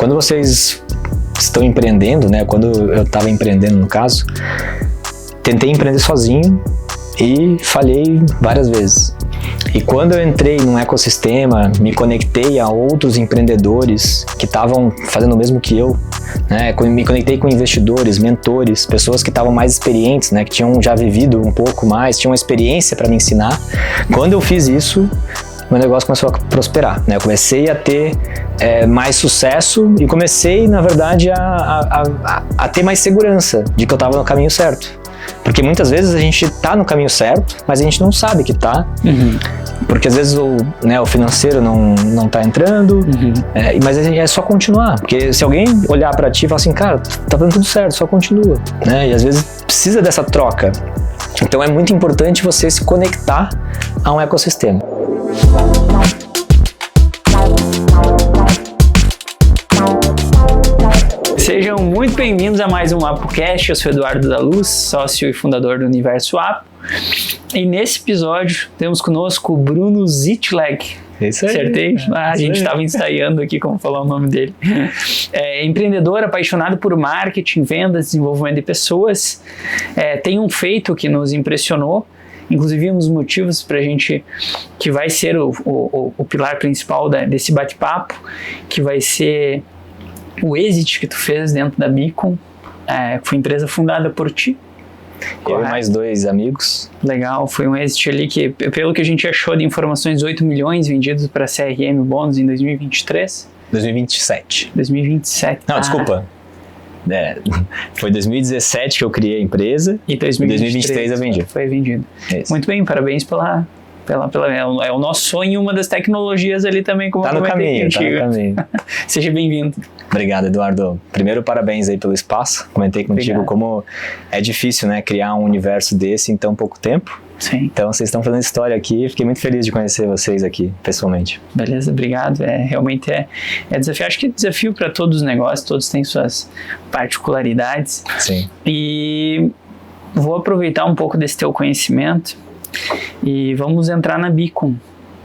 quando vocês estão empreendendo, né? Quando eu estava empreendendo, no caso, tentei empreender sozinho e falhei várias vezes. E quando eu entrei num ecossistema, me conectei a outros empreendedores que estavam fazendo o mesmo que eu, né? Me conectei com investidores, mentores, pessoas que estavam mais experientes, né? Que tinham já vivido um pouco mais, tinham uma experiência para me ensinar. Quando eu fiz isso, meu negócio começou a prosperar, né? Eu comecei a ter mais sucesso e comecei, na verdade, a ter mais segurança de que eu estava no caminho certo. Porque muitas vezes a gente tá no caminho certo, mas a gente não sabe que tá. Porque às vezes o financeiro não tá entrando, mas é só continuar. Porque se alguém olhar pra ti e falar assim, cara, tá dando tudo certo, só continua, né? E às vezes precisa dessa troca. Então é muito importante você se conectar a um ecossistema. Sejam muito bem-vindos a mais um ApoCast. Eu sou Eduardo da Luz, sócio e fundador do Universo Apo. E nesse episódio temos conosco o Bruno Zitlag. Isso aí. Acertei? A gente estava ensaiando aqui como falar o nome dele. Empreendedor, apaixonado por marketing, vendas, desenvolvimento de pessoas. Tem um feito que nos impressionou. Inclusive, um dos motivos para a gente, que vai ser o pilar principal desse bate-papo, que vai ser o exit que tu fez dentro da Beacon. Foi empresa fundada por ti. Eu e mais 2 amigos. Legal, foi um exit ali que, pelo que a gente achou de informações, 8 milhões vendidos para CRM Bônus em 2023. 2027. 2027. Não, desculpa. Foi 2017 que eu criei a empresa e 2023 eu vendi. Foi vendido. Isso. Muito bem, parabéns é o nosso sonho, uma das tecnologias ali também, como tá eu comentei contigo. Tá no caminho. Seja bem-vindo. Obrigado, Eduardo. Primeiro, parabéns aí pelo espaço. Comentei contigo como é difícil, né, criar um universo desse em tão pouco tempo. Sim. Então, vocês estão fazendo história aqui. Fiquei muito feliz de conhecer vocês aqui, pessoalmente. Beleza, obrigado. Realmente é desafio. Acho que é desafio para todos os negócios, todos têm suas particularidades. Sim. E vou aproveitar um pouco desse teu conhecimento e vamos entrar na Beacon.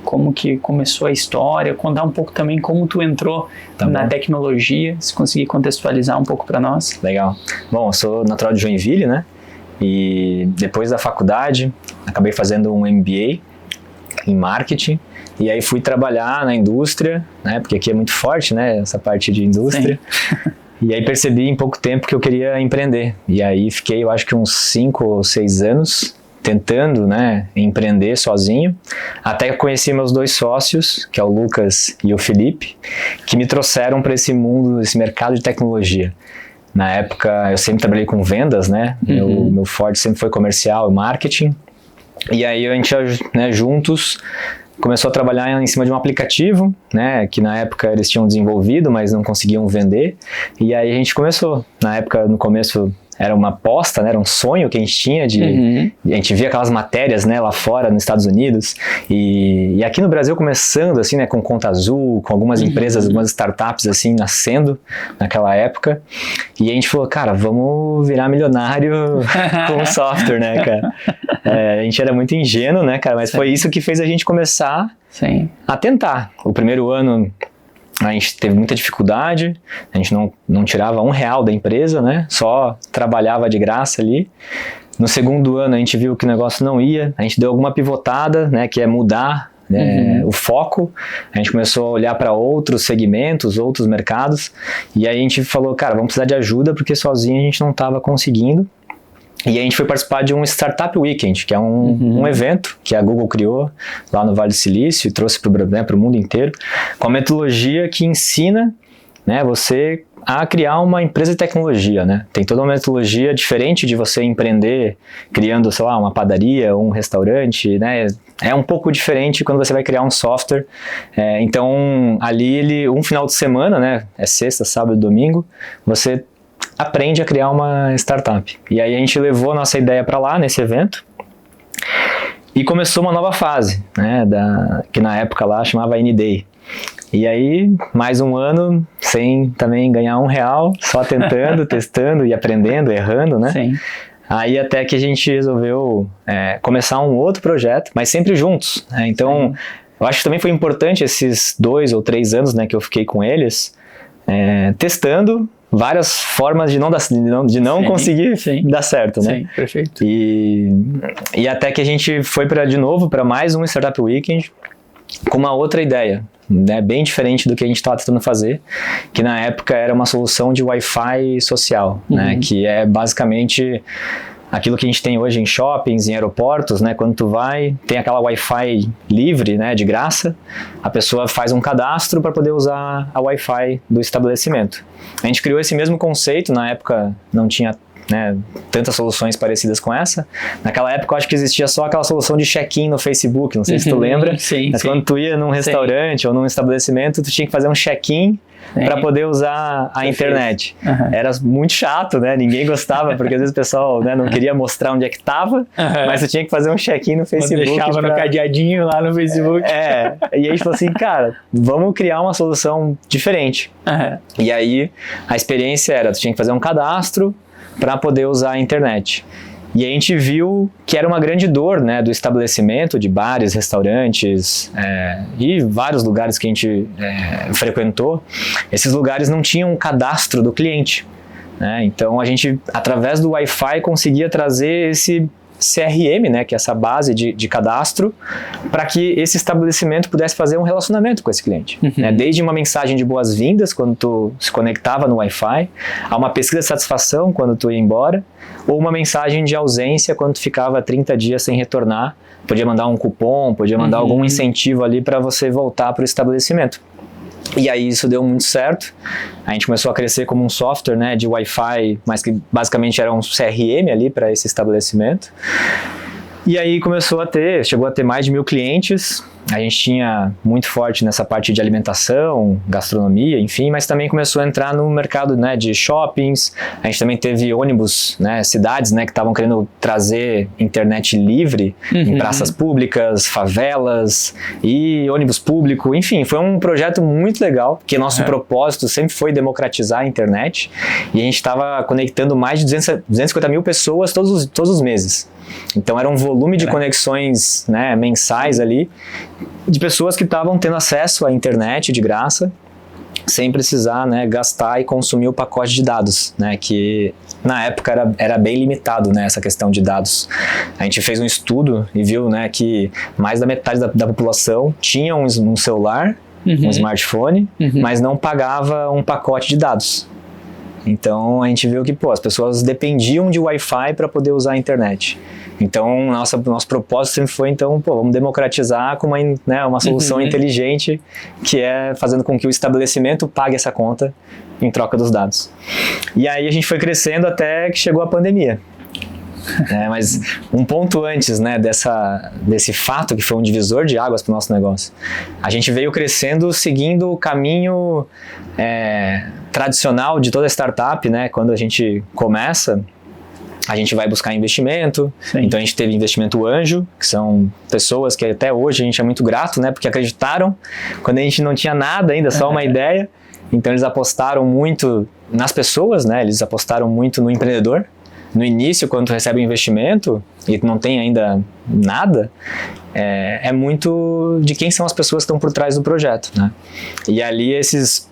Como que começou a história, contar um pouco também como tu entrou na tecnologia, se conseguir contextualizar um pouco para nós. Legal. Bom, eu sou natural de Joinville, né? E depois da faculdade, acabei fazendo um MBA em marketing. E aí fui trabalhar na indústria, né? Porque aqui é muito forte, né? Essa parte de indústria. Sim. E aí percebi em pouco tempo que eu queria empreender. E aí fiquei, eu acho que uns 5 ou 6 anos tentando, né, empreender sozinho, até que conheci meus 2 sócios, que é o Lucas e o Felipe, que me trouxeram para esse mundo, esse mercado de tecnologia. Na época, eu sempre trabalhei com vendas, né, meu forte sempre foi comercial e marketing, e aí a gente, né, juntos, começou a trabalhar em cima de um aplicativo, né, que na época eles tinham desenvolvido, mas não conseguiam vender, e aí a gente começou. Na época, no começo, era uma aposta, né? Era um sonho que a gente tinha de... A gente via aquelas matérias, né, lá fora, nos Estados Unidos, e aqui no Brasil começando, assim, né, com Conta Azul, com algumas empresas, algumas startups, assim, nascendo naquela época, e a gente falou, cara, vamos virar milionário com software, né, cara? A gente era muito ingênuo, né, cara, mas foi isso que fez a gente começar a tentar. O primeiro ano a gente teve muita dificuldade, a gente não tirava R$1 da empresa, né? Só trabalhava de graça ali. No segundo ano a gente viu que o negócio não ia, a gente deu alguma pivotada, né? Que é mudar, né, o foco. A gente começou a olhar para outros segmentos, outros mercados, e aí a gente falou, cara, vamos precisar de ajuda porque sozinho a gente não estava conseguindo. E a gente foi participar de um Startup Weekend, que é um evento que a Google criou lá no Vale do Silício e trouxe para o mundo inteiro, com a metodologia que ensina, né, você a criar uma empresa de tecnologia, né? Tem toda uma metodologia diferente de você empreender criando, sei lá, uma padaria ou um restaurante, né? É um pouco diferente quando você vai criar um software. Então, ali, um final de semana, né? É sexta, sábado e domingo, você aprende a criar uma startup. E aí a gente levou a nossa ideia para lá, nesse evento, e começou uma nova fase, né, que na época lá chamava N-Day. E aí, mais um ano, sem também ganhar R$1, só tentando, testando e aprendendo, errando, né? Sim. Aí até que a gente resolveu começar um outro projeto, mas sempre juntos, né? Então, eu acho que também foi importante esses 2 ou 3 anos, né, que eu fiquei com eles, testando várias formas de não conseguir dar certo, né? Sim, perfeito. E até que a gente foi de novo para mais um Startup Weekend com uma outra ideia, né? Bem diferente do que a gente estava tentando fazer, que na época era uma solução de Wi-Fi social, né? Que é basicamente aquilo que a gente tem hoje em shoppings, em aeroportos, né? Quando tu vai, tem aquela Wi-Fi livre, né? De graça, a pessoa faz um cadastro para poder usar a Wi-Fi do estabelecimento. A gente criou esse mesmo conceito, na época não tinha, né, tantas soluções parecidas com essa. Naquela época eu acho que existia só aquela solução de check-in no Facebook, não sei se tu lembra, mas quando tu ia num restaurante ou num estabelecimento, tu tinha que fazer um check-in para poder usar a internet. Era muito chato, né? Ninguém gostava, porque às vezes o pessoal, né, não queria mostrar onde é que estava, mas tu tinha que fazer um check-in no Facebook. Deixava no cadeadinho lá no Facebook. E aí a gente falou assim, cara, vamos criar uma solução diferente. E aí a experiência era, tu tinha que fazer um cadastro para poder usar a internet. E a gente viu que era uma grande dor, né, do estabelecimento, de bares, restaurantes e vários lugares que a gente frequentou. Esses lugares não tinham um cadastro do cliente, né? Então a gente, através do Wi-Fi, conseguia trazer esse CRM, né, que é essa base de cadastro, para que esse estabelecimento pudesse fazer um relacionamento com esse cliente. Né? Desde uma mensagem de boas-vindas quando tu se conectava no Wi-Fi, a uma pesquisa de satisfação quando tu ia embora, ou uma mensagem de ausência quando tu ficava 30 dias sem retornar. Podia mandar um cupom, podia mandar algum incentivo ali para você voltar para o estabelecimento. E aí isso deu muito certo. A gente começou a crescer como um software, né, de Wi-Fi, mas que basicamente era um CRM ali para esse estabelecimento. E aí chegou a ter mais de 1.000 clientes. A gente tinha muito forte nessa parte de alimentação, gastronomia, enfim, mas também começou a entrar no mercado, né, de shoppings. A gente também teve ônibus, né, cidades, né, que estavam querendo trazer internet livre em praças públicas, favelas e ônibus público. Enfim, foi um projeto muito legal, porque nosso propósito sempre foi democratizar a internet, e a gente estava conectando mais de 250 mil pessoas todos os meses. Então era um volume de conexões, né, mensais ali, de pessoas que estavam tendo acesso à internet de graça, sem precisar, né, gastar e consumir o pacote de dados, né, que na época era bem limitado, né, essa questão de dados. A gente fez um estudo e viu, né, que mais da metade da população tinha um celular, um smartphone, mas não pagava um pacote de dados. Então a gente viu que as pessoas dependiam de Wi-Fi para poder usar a internet. Então nosso propósito sempre foi, então, vamos democratizar com uma solução inteligente, que é fazendo com que o estabelecimento pague essa conta em troca dos dados. E aí a gente foi crescendo até que chegou a pandemia. Mas um ponto antes, né, desse fato que foi um divisor de águas para o nosso negócio, a gente veio crescendo seguindo o caminho tradicional de toda startup, né? Quando a gente começa, a gente vai buscar investimento. Então a gente teve investimento anjo, que são pessoas que até hoje a gente é muito grato, né, porque acreditaram quando a gente não tinha nada ainda, só uma ideia. Então eles apostaram muito nas pessoas, né? Eles apostaram muito no empreendedor. No início, quando tu recebe um investimento e tu não tem ainda nada, é muito de quem são as pessoas que estão por trás do projeto, né? E ali esses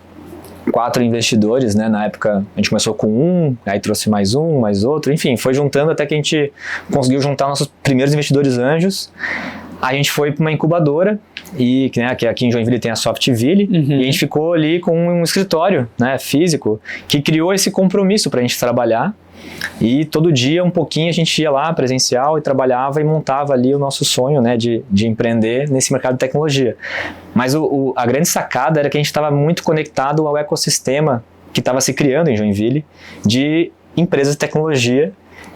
4 investidores, né? Na época a gente começou com aí trouxe mais outro, enfim, foi juntando até que a gente conseguiu juntar nossos primeiros investidores anjos. A gente foi para uma incubadora, que aqui em Joinville tem a Softville, e a gente ficou ali com um escritório, né, físico, que criou esse compromisso para a gente trabalhar. E todo dia, um pouquinho, a gente ia lá presencial e trabalhava e montava ali o nosso sonho, né, de empreender nesse mercado de tecnologia. Mas a grande sacada era que a gente estava muito conectado ao ecossistema que estava se criando em Joinville de empresas de tecnologia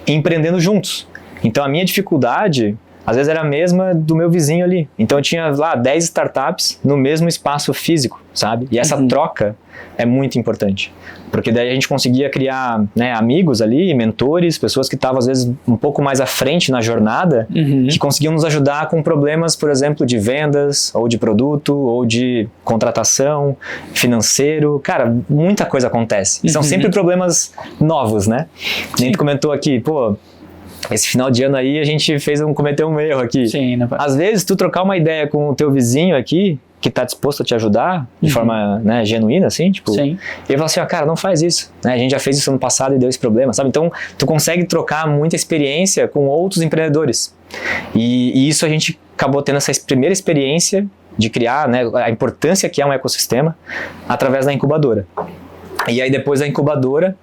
empreendendo juntos. Então a minha dificuldade, às vezes, era a mesma do meu vizinho ali. Então eu tinha lá 10 startups no mesmo espaço físico, sabe? E essa troca é muito importante. Porque daí a gente conseguia criar, né, amigos ali, mentores, pessoas que estavam às vezes um pouco mais à frente na jornada, que conseguiam nos ajudar com problemas, por exemplo, de vendas, ou de produto, ou de contratação, financeiro. Cara, muita coisa acontece. E são sempre problemas novos, né? A gente comentou aqui, esse final de ano aí a gente cometeu um erro aqui. Às vezes tu trocar uma ideia com o teu vizinho aqui que está disposto a te ajudar de forma, né, genuína, assim, tipo, Sim. e ele fala assim, ó, cara, não faz isso, né, a gente já fez isso ano passado e deu esse problema, sabe? Então, tu consegue trocar muita experiência com outros empreendedores. E isso a gente acabou tendo essa primeira experiência de criar, né, a importância que é um ecossistema através da incubadora. E aí depois da incubadora,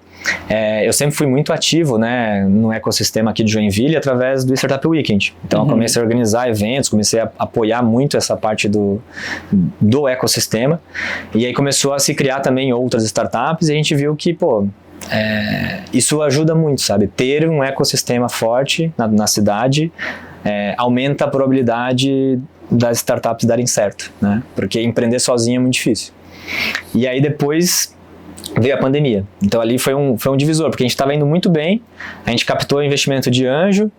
eu sempre fui muito ativo, né, no ecossistema aqui de Joinville através do Startup Weekend. Então eu comecei a organizar eventos, comecei a apoiar muito essa parte do ecossistema. E aí começou a se criar também outras startups e a gente viu que, pô, isso ajuda muito, sabe? Ter um ecossistema forte na cidade aumenta a probabilidade das startups darem certo, né? Porque empreender sozinho é muito difícil. E aí depois veio a pandemia. Então ali foi um divisor, porque a gente estava indo muito bem, a gente captou investimento de anjo,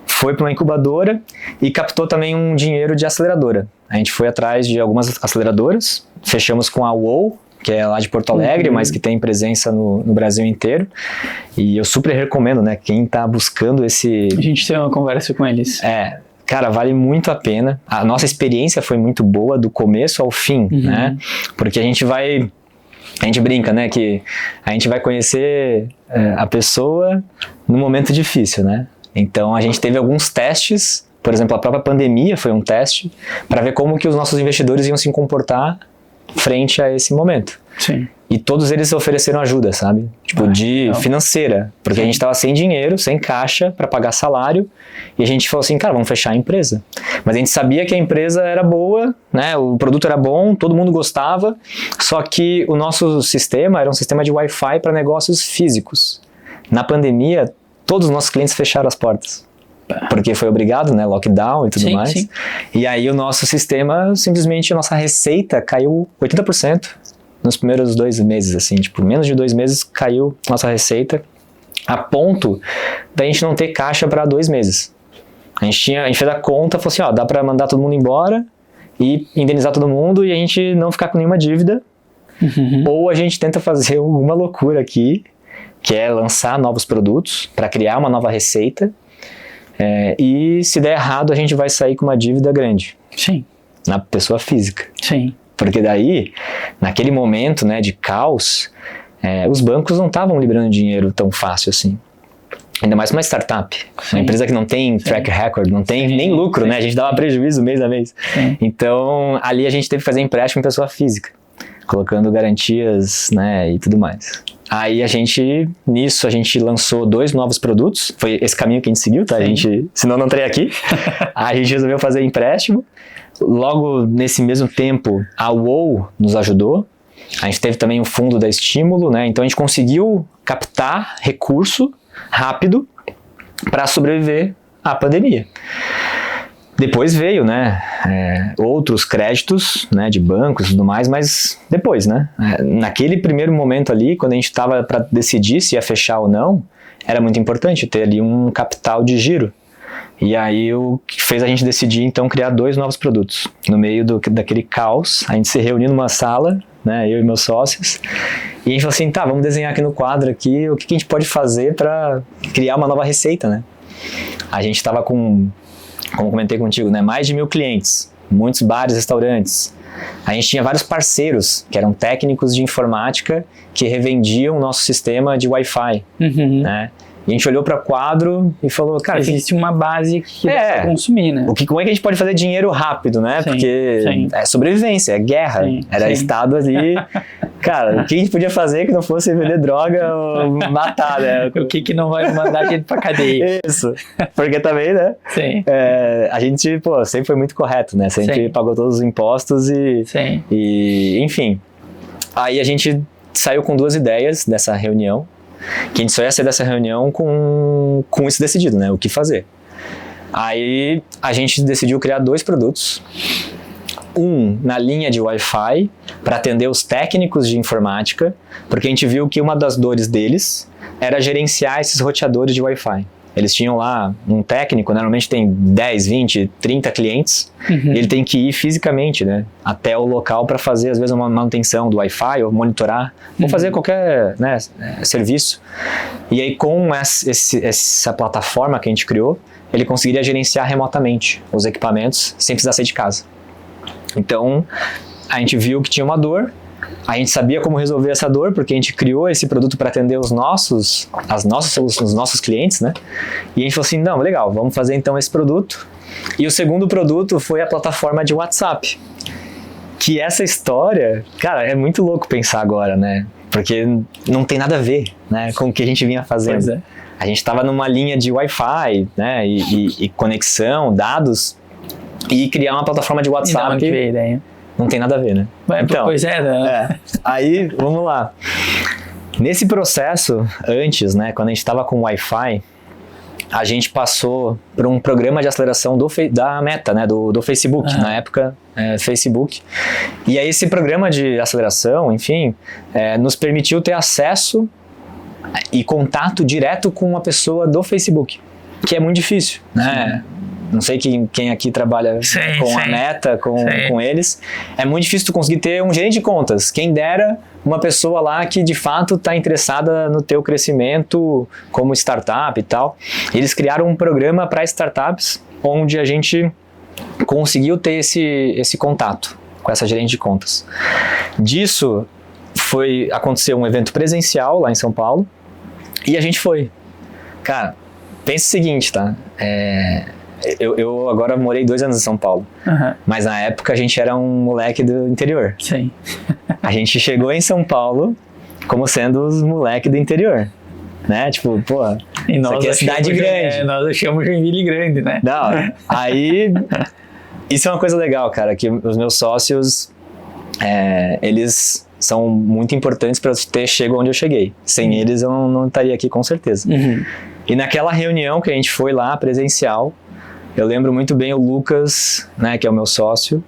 foi para uma incubadora e captou também um dinheiro de aceleradora. A gente foi atrás de algumas aceleradoras, fechamos com a UOL, que é lá de Porto Alegre, mas que tem presença no Brasil inteiro. E eu super recomendo, né, quem está buscando esse... A gente tem uma conversa com eles. Cara, vale muito a pena. A nossa experiência foi muito boa do começo ao fim, né? Porque a gente brinca, né, que a gente vai conhecer a pessoa no momento difícil, né? Então a gente teve alguns testes, por exemplo, a própria pandemia foi um teste para ver como que os nossos investidores iam se comportar frente a esse momento. Sim. E todos eles ofereceram ajuda, sabe? Tipo, financeira. Porque a gente tava sem dinheiro, sem caixa para pagar salário. E a gente falou assim, cara, vamos fechar a empresa. Mas a gente sabia que a empresa era boa, né? O produto era bom, todo mundo gostava. Só que o nosso sistema era um sistema de Wi-Fi para negócios físicos. Na pandemia, todos os nossos clientes fecharam as portas. Porque foi obrigado, né? Lockdown e tudo mais. Sim. E aí o nosso sistema, simplesmente, a nossa receita caiu 80%. Nos primeiros 2 meses, assim, tipo, menos de 2 meses caiu nossa receita, a ponto da gente não ter caixa para 2 meses. A gente fez a conta, falou assim, ó, dá para mandar todo mundo embora e indenizar todo mundo e a gente não ficar com nenhuma dívida, ou a gente tenta fazer alguma loucura aqui, que é lançar novos produtos para criar uma nova receita, e se der errado a gente vai sair com uma dívida grande. Sim. Na pessoa física. Sim. Porque daí, naquele momento, né, de caos, os bancos não estavam liberando dinheiro tão fácil assim. Ainda mais uma startup. Uma empresa que não tem track record, não tem nem lucro, né? A gente dava prejuízo mês a mês. Então, ali a gente teve que fazer empréstimo em pessoa física, colocando garantias, né, e tudo mais. Aí nisso a gente lançou 2 novos produtos. Foi esse caminho que a gente seguiu, tá? Senão não estaria aqui. A gente resolveu fazer empréstimo. Logo nesse mesmo tempo, a UOL nos ajudou. A gente teve também o fundo da Estímulo, né? Então a gente conseguiu captar recurso rápido para sobreviver à pandemia. Depois veio, né, outros créditos, né, de bancos e tudo mais, mas depois, né? Naquele primeiro momento ali, quando a gente estava para decidir se ia fechar ou não, era muito importante ter ali um capital de giro. E aí o que fez a gente decidir então criar 2 novos produtos. No meio daquele caos, a gente se reuniu numa sala, né, eu e meus sócios, e a gente falou assim, tá, vamos desenhar aqui no quadro aqui o que a gente pode fazer para criar uma nova receita, né? A gente estava com, como comentei contigo, né, mais de 1.000 clientes, muitos bares, restaurantes. A gente tinha vários parceiros que eram técnicos de informática que revendiam o nosso sistema de Wi-Fi, né? E a gente olhou para o quadro e falou, cara... Existe uma base que dá para consumir, né? Como é que a gente pode fazer dinheiro rápido, né? Porque é sobrevivência, é guerra. Era Estado ali... Cara, o que a gente podia fazer que não fosse vender droga ou matar, né? O que não vai mandar a gente pra cadeia. Isso. Porque também, né? A gente, sempre foi muito correto, né? Sempre pagou todos os impostos e enfim. Aí a gente saiu com 2 ideias dessa reunião. Que a gente só ia sair dessa reunião com isso decidido, né? O que fazer. Aí a gente decidiu criar 2 produtos. Um na linha de Wi-Fi, para atender os técnicos de informática, porque a gente viu que uma das dores deles era gerenciar esses roteadores de Wi-Fi. Eles tinham lá um técnico, normalmente tem 10, 20, 30 clientes, e ele tem que ir fisicamente, né, até o local para fazer, às vezes, uma manutenção do Wi-Fi, ou monitorar, ou fazer qualquer, né, serviço. E aí, com essa plataforma que a gente criou, ele conseguiria gerenciar remotamente os equipamentos, sem precisar sair de casa. Então, a gente viu que tinha uma dor, a gente sabia como resolver essa dor, porque a gente criou esse produto para atender os nossos clientes, né? E a gente falou assim, não, legal, vamos fazer então esse produto. E o segundo produto foi a plataforma de WhatsApp. Que essa história, cara, é muito louco pensar agora, né? Porque não tem nada a ver, né, com o que a gente vinha fazendo. Pois é. A gente estava numa linha de Wi-Fi, né, e conexão, dados, e criar uma plataforma de WhatsApp. E não, que veio a ideia. Não tem nada a ver, né? Então, pois é, né? Aí, vamos lá. Nesse processo, antes, né, quando a gente estava com Wi-Fi, a gente passou por um programa de aceleração da Meta, né, do Facebook, na época, Facebook. E aí esse programa de aceleração, enfim, nos permitiu ter acesso e contato direto com uma pessoa do Facebook, que é muito difícil, né? Não sei quem aqui trabalha com a Meta, com eles. É muito difícil tu conseguir ter um gerente de contas. Quem dera uma pessoa lá que de fato está interessada no teu crescimento como startup e tal. Eles criaram um programa para startups onde a gente conseguiu ter esse contato com essa gerente de contas. Disso aconteceu um evento presencial lá em São Paulo e a gente foi. Cara, pensa o seguinte, tá? Eu agora morei 2 anos em São Paulo, mas na época a gente era um moleque do interior. Sim. A gente chegou em São Paulo como sendo os moleques do interior, né? Tipo, pô, isso aqui é cidade grande. Nós achamos Joinville grande, né? Não, aí, isso é uma coisa legal, cara, que os meus sócios, eles são muito importantes para eu ter chego onde eu cheguei. Sem eles eu não estaria aqui com certeza. E naquela reunião que a gente foi lá, presencial, eu lembro muito bem o Lucas, né, que é o meu sócio,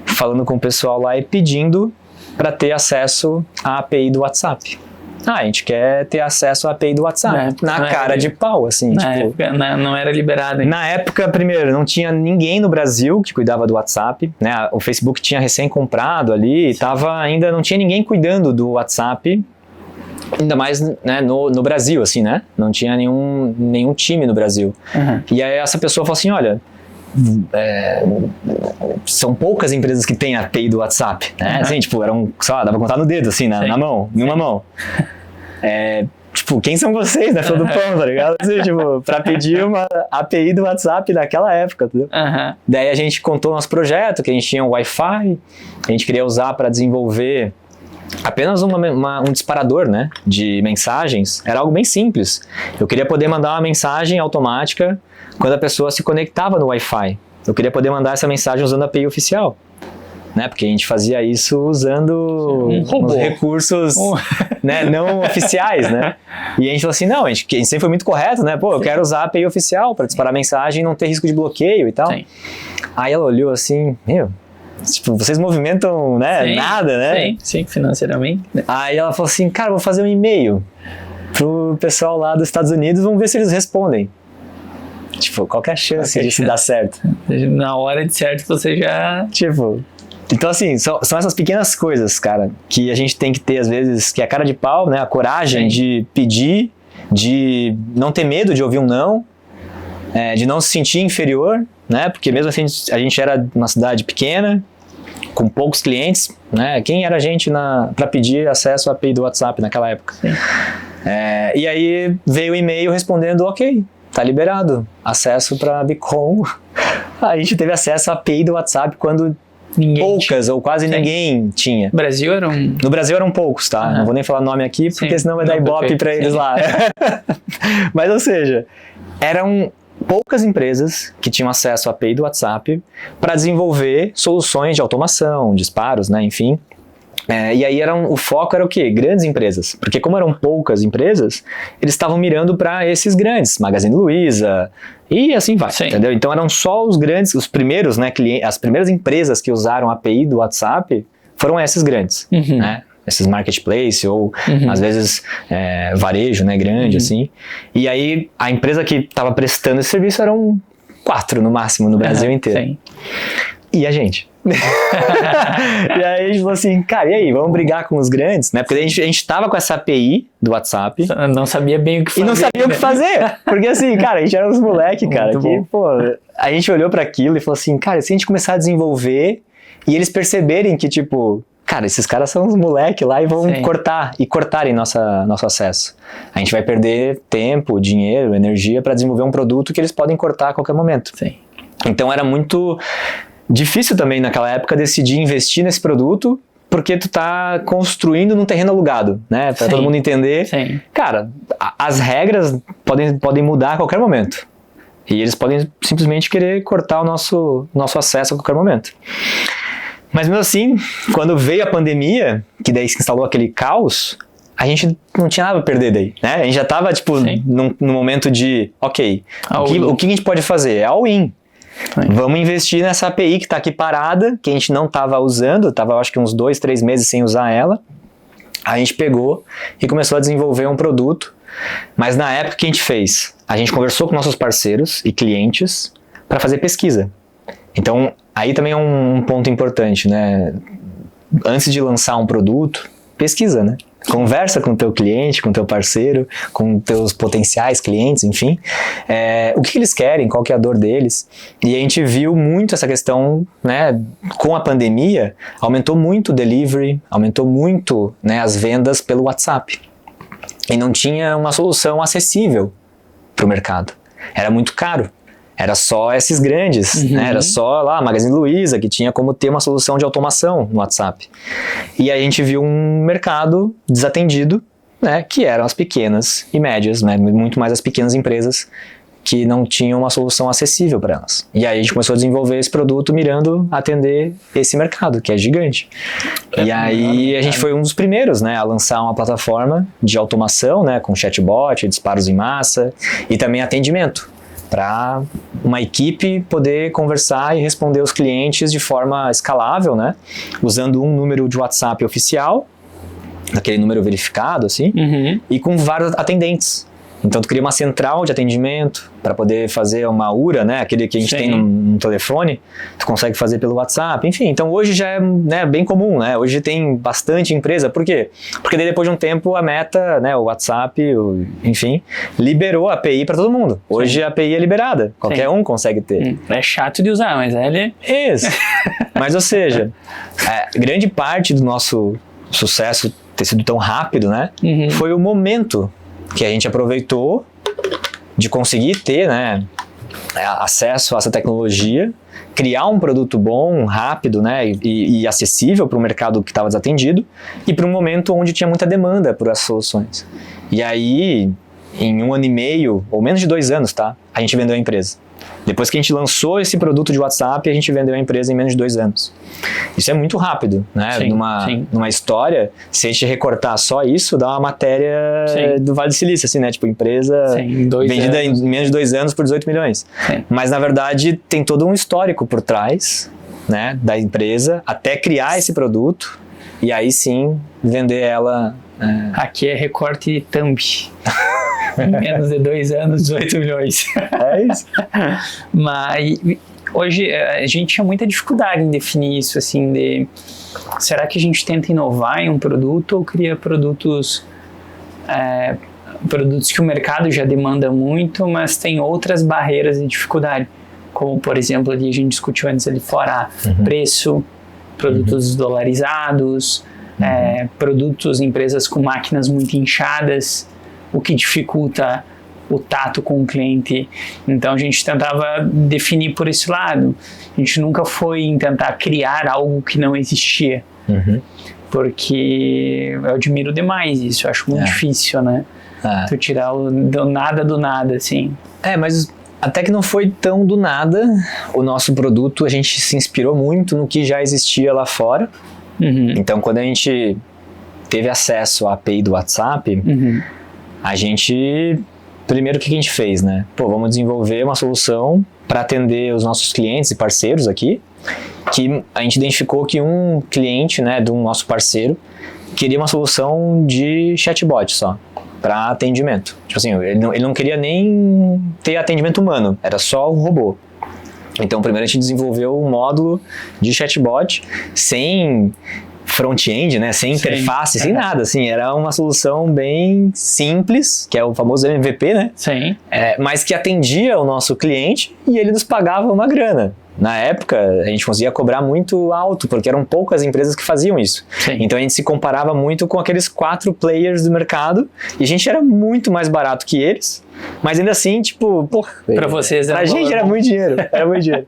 falando com o pessoal lá e pedindo para ter acesso à API do WhatsApp. A gente quer ter acesso à API do WhatsApp. Na cara de pau, assim. Na época, não era liberado. Hein? Na época, primeiro, não tinha ninguém no Brasil que cuidava do WhatsApp, né? O Facebook tinha recém comprado ali, ainda não tinha ninguém cuidando do WhatsApp. Ainda mais, né, no Brasil, assim, né? Não tinha nenhum time no Brasil. E aí essa pessoa falou assim, olha, são poucas empresas que têm a API do WhatsApp, né? Assim, tipo, sei lá, dava pra contar no dedo, assim, na mão, em uma mão. Tipo, quem são vocês na fila do pão, tá ligado? Assim, tipo, pra pedir uma API do WhatsApp naquela época, entendeu? Daí a gente contou nosso projeto, que a gente tinha um Wi-Fi, a gente queria usar para desenvolver apenas um disparador, né, de mensagens. Era algo bem simples. Eu queria poder mandar uma mensagem automática quando a pessoa se conectava no Wi-Fi. Eu queria poder mandar essa mensagem usando a API oficial, né, porque a gente fazia isso usando uns recursos né, não oficiais, né? E a gente falou assim, não, a gente sempre foi muito correto, né? Pô, eu quero usar a API oficial para disparar a mensagem e não ter risco de bloqueio e tal. Sim. Aí ela olhou assim, tipo, vocês movimentam, né, nada, né? Sim, financeiramente. Aí ela falou assim, cara, vou fazer um e-mail pro pessoal lá dos Estados Unidos, vamos ver se eles respondem. Tipo, qual que é a chance disso dar certo? Na hora de certo você já... Tipo, então assim, são essas pequenas coisas, cara, que a gente tem que ter às vezes, que é a cara de pau, né, a coragem de pedir, de não ter medo de ouvir um não, de não se sentir inferior, né? Porque mesmo assim a gente era uma cidade pequena, com poucos clientes, né? Quem era a gente para pedir acesso à API do WhatsApp naquela época? E aí veio o e-mail respondendo, ok, tá liberado, acesso para Bicom. A gente teve acesso à API do WhatsApp quando poucas ou quase ninguém tinha. No Brasil eram poucos, tá? Não vou nem falar nome aqui, porque senão vai dar ibope para eles lá. Mas, ou seja, eram poucas empresas que tinham acesso à API do WhatsApp para desenvolver soluções de automação, disparos, né, enfim. E aí o foco era o quê? Grandes empresas. Porque como eram poucas empresas, eles estavam mirando para esses grandes, Magazine Luiza e assim vai, entendeu? Então eram só os grandes, os primeiros, né, as primeiras empresas que usaram a API do WhatsApp foram esses grandes, né? Esses marketplace ou às vezes varejo, né, grande assim. E aí a empresa que estava prestando esse serviço eram 4 no máximo no Brasil inteiro. Sim. E a gente? E aí a gente falou assim, cara, e aí, vamos brigar com os grandes, né? Porque a gente tava com essa API do WhatsApp. Não sabia bem o que fazer. E não sabia o que fazer. Porque assim, cara, a gente era uns moleque, cara, que, pô, a gente olhou para aquilo e falou assim, cara, se a gente começar a desenvolver e eles perceberem que, tipo, cara, esses caras são uns moleque lá e vão Sim. cortarem nosso acesso. A gente vai perder tempo, dinheiro, energia para desenvolver um produto que eles podem cortar a qualquer momento. Sim. Então era muito difícil também naquela época decidir investir nesse produto, porque tu tá construindo num terreno alugado, né? Para Sim. todo mundo entender. Sim. Cara, as regras podem mudar a qualquer momento. E eles podem simplesmente querer cortar o nosso acesso a qualquer momento. Mas mesmo assim, quando veio a pandemia, que daí se instalou aquele caos, a gente não tinha nada a perder daí, né? A gente já tava, tipo, num momento de, ok, o que a gente pode fazer? É all-in. Vamos investir nessa API que tá aqui parada, que a gente não tava usando, tava acho que uns 2, 3 meses sem usar ela. A gente pegou e começou a desenvolver um produto, mas na época que a gente fez, a gente conversou com nossos parceiros e clientes para fazer pesquisa. Então, aí também é um ponto importante, né? Antes de lançar um produto, pesquisa, né? Conversa com o teu cliente, com o teu parceiro, com teus potenciais clientes, enfim. O que eles querem, qual que é a dor deles. E a gente viu muito essa questão, né? Com a pandemia, aumentou muito o delivery, aumentou muito, né, as vendas pelo WhatsApp. E não tinha uma solução acessível para o mercado. Era muito caro. Era só esses grandes, né? Era só lá a Magazine Luiza, que tinha como ter uma solução de automação no WhatsApp. E aí a gente viu um mercado desatendido, né? Que eram as pequenas e médias, né? Muito mais as pequenas empresas que não tinham uma solução acessível para elas. E aí a gente começou a desenvolver esse produto mirando atender esse mercado, que é gigante. E aí a gente foi um dos primeiros, né, a lançar uma plataforma de automação, né, com chatbot, disparos em massa e também atendimento, para uma equipe poder conversar e responder aos clientes de forma escalável, né? Usando um número de WhatsApp oficial, aquele número verificado, assim, e com vários atendentes. Então, tu cria uma central de atendimento para poder fazer uma URA, né? Aquele que a gente tem no telefone, tu consegue fazer pelo WhatsApp, enfim. Então, hoje já é, né, bem comum, né? Hoje tem bastante empresa. Por quê? Porque daí, depois de um tempo, a Meta, né, o WhatsApp, enfim, liberou a API para todo mundo. Hoje a API é liberada. Qualquer um consegue ter. É chato de usar, mas ele... Isso. Mas, ou seja, grande parte do nosso sucesso ter sido tão rápido, né? Foi o momento que a gente aproveitou de conseguir ter, né, acesso a essa tecnologia, criar um produto bom, rápido, né, e acessível para o mercado que estava desatendido e para um momento onde tinha muita demanda por essas soluções. E aí, em 1 ano e meio, ou menos de 2 anos, tá, a gente vendeu a empresa. Depois que a gente lançou esse produto de WhatsApp, a gente vendeu a empresa em menos de 2 anos. Isso é muito rápido, né? Numa história, se a gente recortar só isso, dá uma matéria do Vale do Silício, assim, né? Tipo, empresa vendida em menos de 2 anos por 18 milhões. Mas, na verdade, tem todo um histórico por trás, né, da empresa, até criar esse produto e aí sim vender ela. Aqui é recorte thumb. Menos de 2 anos, 18 milhões. É isso. Mas hoje a gente tinha muita dificuldade em definir isso, assim, será que a gente tenta inovar em um produto ou cria produtos que o mercado já demanda muito, mas tem outras barreiras e dificuldade, como, por exemplo, ali a gente discutiu antes ali fora, preço, produtos dolarizados, produtos, empresas com máquinas muito inchadas, o que dificulta o tato com o cliente. Então a gente tentava definir por esse lado. A gente nunca foi em tentar criar algo que não existia, porque eu admiro demais isso, eu acho muito difícil, né? Tu tirar do nada, assim. Mas até que não foi tão do nada. O nosso produto, a gente se inspirou muito no que já existia lá fora. Então, quando a gente teve acesso à API do WhatsApp, a gente, primeiro, o que a gente fez, né? Vamos desenvolver uma solução para atender os nossos clientes e parceiros aqui, que a gente identificou que um cliente, né, de um nosso parceiro, queria uma solução de chatbot só, para atendimento. Tipo assim, ele não queria nem ter atendimento humano, era só um robô. Então, primeiro a gente desenvolveu um módulo de chatbot sem front-end, né, sem interface, sem nada, assim, era uma solução bem simples, que é o famoso MVP, né, mas que atendia o nosso cliente e ele nos pagava uma grana. na época, a gente conseguia cobrar muito alto, porque eram poucas empresas que faziam isso. Sim. Então a gente se comparava muito com aqueles 4 players do mercado, e a gente era muito mais barato que eles, mas ainda assim, tipo, pra vocês pra gente era muito dinheiro, era muito dinheiro.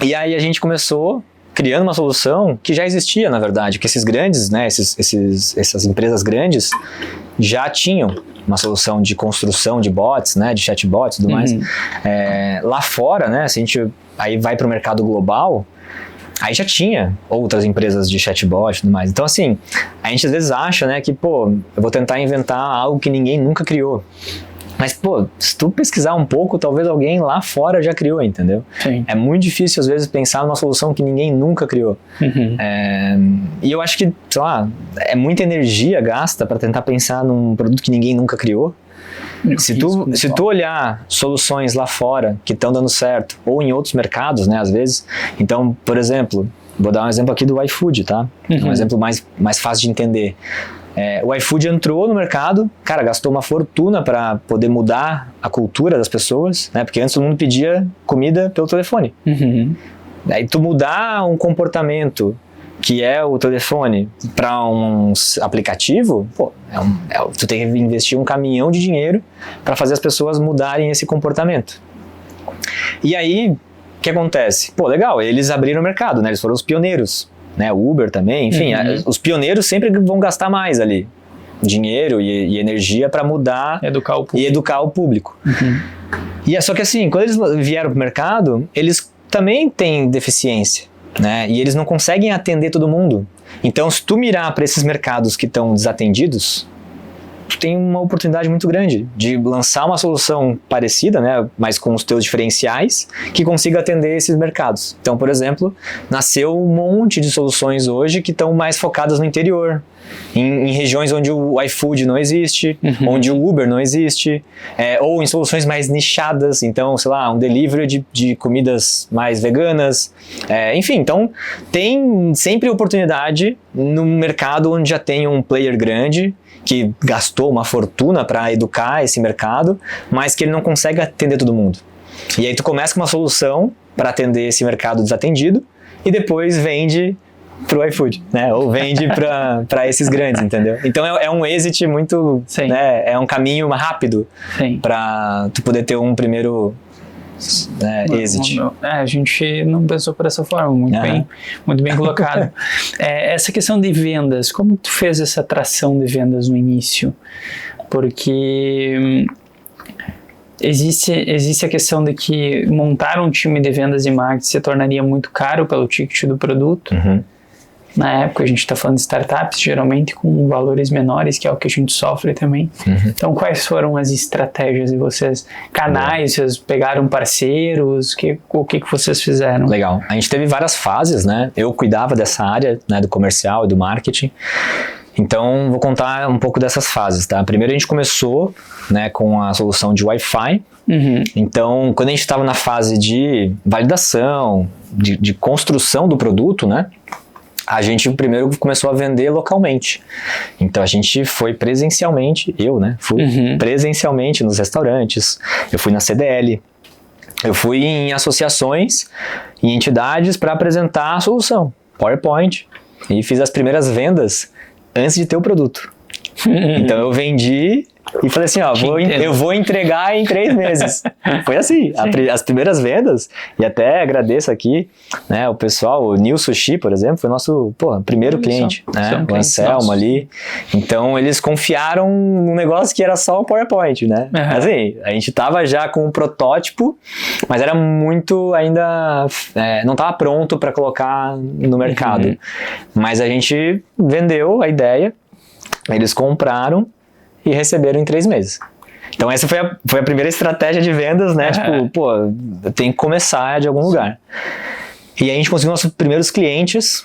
E aí a gente começou criando uma solução que já existia, na verdade, que esses grandes, né, essas empresas grandes já tinham uma solução de construção de bots, né, de chatbots e tudo mais. Lá fora, né, se a gente aí vai para o mercado global, aí já tinha outras empresas de chatbot e tudo mais. Então, assim, a gente às vezes acha, né, que, eu vou tentar inventar algo que ninguém nunca criou. Mas, se tu pesquisar um pouco, talvez alguém lá fora já criou, entendeu? Sim. É muito difícil, às vezes, pensar numa solução que ninguém nunca criou. E eu acho que, sei lá, é muita energia gasta para tentar pensar num produto que ninguém nunca criou. Se tu olhar soluções lá fora que estão dando certo, ou em outros mercados, né, às vezes. Então, por exemplo, vou dar um exemplo aqui do iFood, tá? Um exemplo mais fácil de entender. O iFood entrou no mercado, cara, gastou uma fortuna para poder mudar a cultura das pessoas, né? Porque antes todo mundo pedia comida pelo telefone. Aí tu mudar um comportamento que é o telefone para um aplicativo, tu tem que investir um caminhão de dinheiro para fazer as pessoas mudarem esse comportamento. E aí, o que acontece? Legal, eles abriram o mercado, né? Eles foram os pioneiros. Né, o Uber também, enfim, os pioneiros sempre vão gastar mais ali dinheiro e energia para mudar e educar o público. E é só que assim, quando eles vieram para o mercado, eles também têm deficiência, né, e eles não conseguem atender todo mundo. Então, se tu mirar para esses mercados que estão desatendidos, tu tem uma oportunidade muito grande de lançar uma solução parecida, né, mas com os teus diferenciais, que consiga atender esses mercados. Então, por exemplo, nasceu um monte de soluções hoje que estão mais focadas no interior, em regiões onde o iFood não existe, onde o Uber não existe, ou em soluções mais nichadas, então, sei lá, um delivery de comidas mais veganas, enfim, então tem sempre oportunidade no mercado onde já tem um player grande, que gastou uma fortuna para educar esse mercado, mas que ele não consegue atender todo mundo. E aí tu começa com uma solução para atender esse mercado desatendido e depois vende pro iFood, né? Ou vende para esses grandes, entendeu? Então é um exit muito, né? É um caminho rápido para tu poder ter um primeiro exit. A gente não pensou por essa forma, muito bem colocado. Essa questão de vendas, como tu fez essa atração de vendas no início? Porque existe a questão de que montar um time de vendas e marketing se tornaria muito caro pelo ticket do produto. Na época, a gente está falando de startups, geralmente com valores menores, que é o que a gente sofre também. Então, quais foram as estratégias de vocês? Canais, vocês pegaram parceiros? O que vocês fizeram? Legal. A gente teve várias fases, né? Eu cuidava dessa área, né, do comercial e do marketing. Então, vou contar um pouco dessas fases, tá? Primeiro, a gente começou, né, com a solução de Wi-Fi. Então, quando a gente estava na fase de validação, de construção do produto, né? A gente primeiro começou a vender localmente. Então a gente foi presencialmente, fui presencialmente nos restaurantes, eu fui na CDL, eu fui em associações e entidades para apresentar a solução, PowerPoint, e fiz as primeiras vendas antes de ter o produto. Então eu vendi e falei assim, eu vou entregar em 3 meses. Foi assim, as primeiras vendas, e até agradeço aqui, né, o pessoal, o New Sushi, por exemplo, foi nosso primeiro cliente, né, o Anselmo ali. Então eles confiaram num negócio que era só o PowerPoint, né. Assim, a gente tava já com um protótipo, mas era muito ainda, não tava pronto para colocar no mercado. Mas a gente vendeu a ideia, eles compraram e receberam em 3 meses. Então essa foi a primeira estratégia de vendas, né? Eu tenho que começar de algum lugar. E aí a gente conseguiu nossos primeiros clientes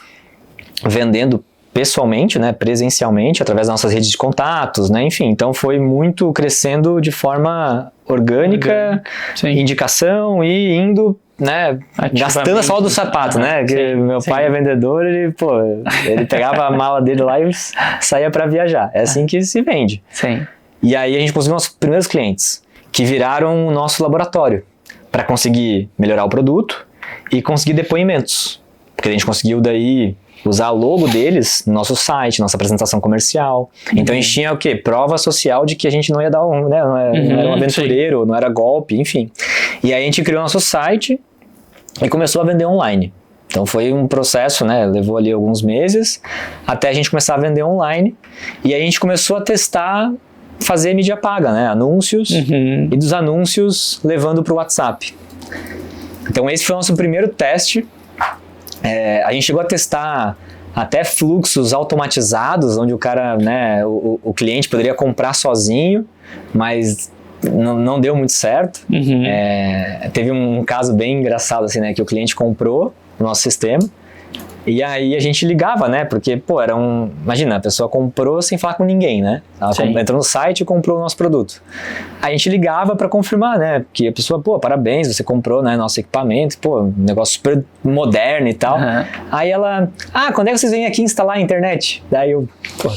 vendendo pessoalmente, né? Presencialmente, através das nossas redes de contatos, né? Enfim, então foi muito crescendo de forma orgânica, indicação e indo, né, gastando a sola do sapato, né, que meu pai é vendedor, ele pegava a mala dele lá e saía para viajar, é assim que se vende. E aí a gente conseguiu nossos primeiros clientes, que viraram o nosso laboratório, para conseguir melhorar o produto e conseguir depoimentos. Porque a gente conseguiu daí usar a logo deles no nosso site, nossa apresentação comercial. Então a gente tinha o quê? Prova social de que a gente não ia dar né? Não era um aventureiro, não era golpe, enfim. E aí a gente criou nosso site e começou a vender online. Então foi um processo, né? Levou ali alguns meses até a gente começar a vender online. E aí a gente começou a testar, fazer mídia paga, né? Anúncios, e dos anúncios levando para o WhatsApp. Então esse foi o nosso primeiro teste. A gente chegou a testar até fluxos automatizados, onde o cara, né, o cliente poderia comprar sozinho, mas não deu muito certo. Teve um caso bem engraçado, assim, né, que o cliente comprou o nosso sistema, e aí a gente ligava, né, porque, pô, imagina, a pessoa comprou sem falar com ninguém, né, ela entrou no site e comprou o nosso produto. Aí a gente ligava para confirmar, né, que a pessoa, pô, parabéns, você comprou, né, nosso equipamento, pô, um negócio super moderno e tal. Aí ela, quando é que vocês vêm aqui instalar a internet? Daí eu, pô,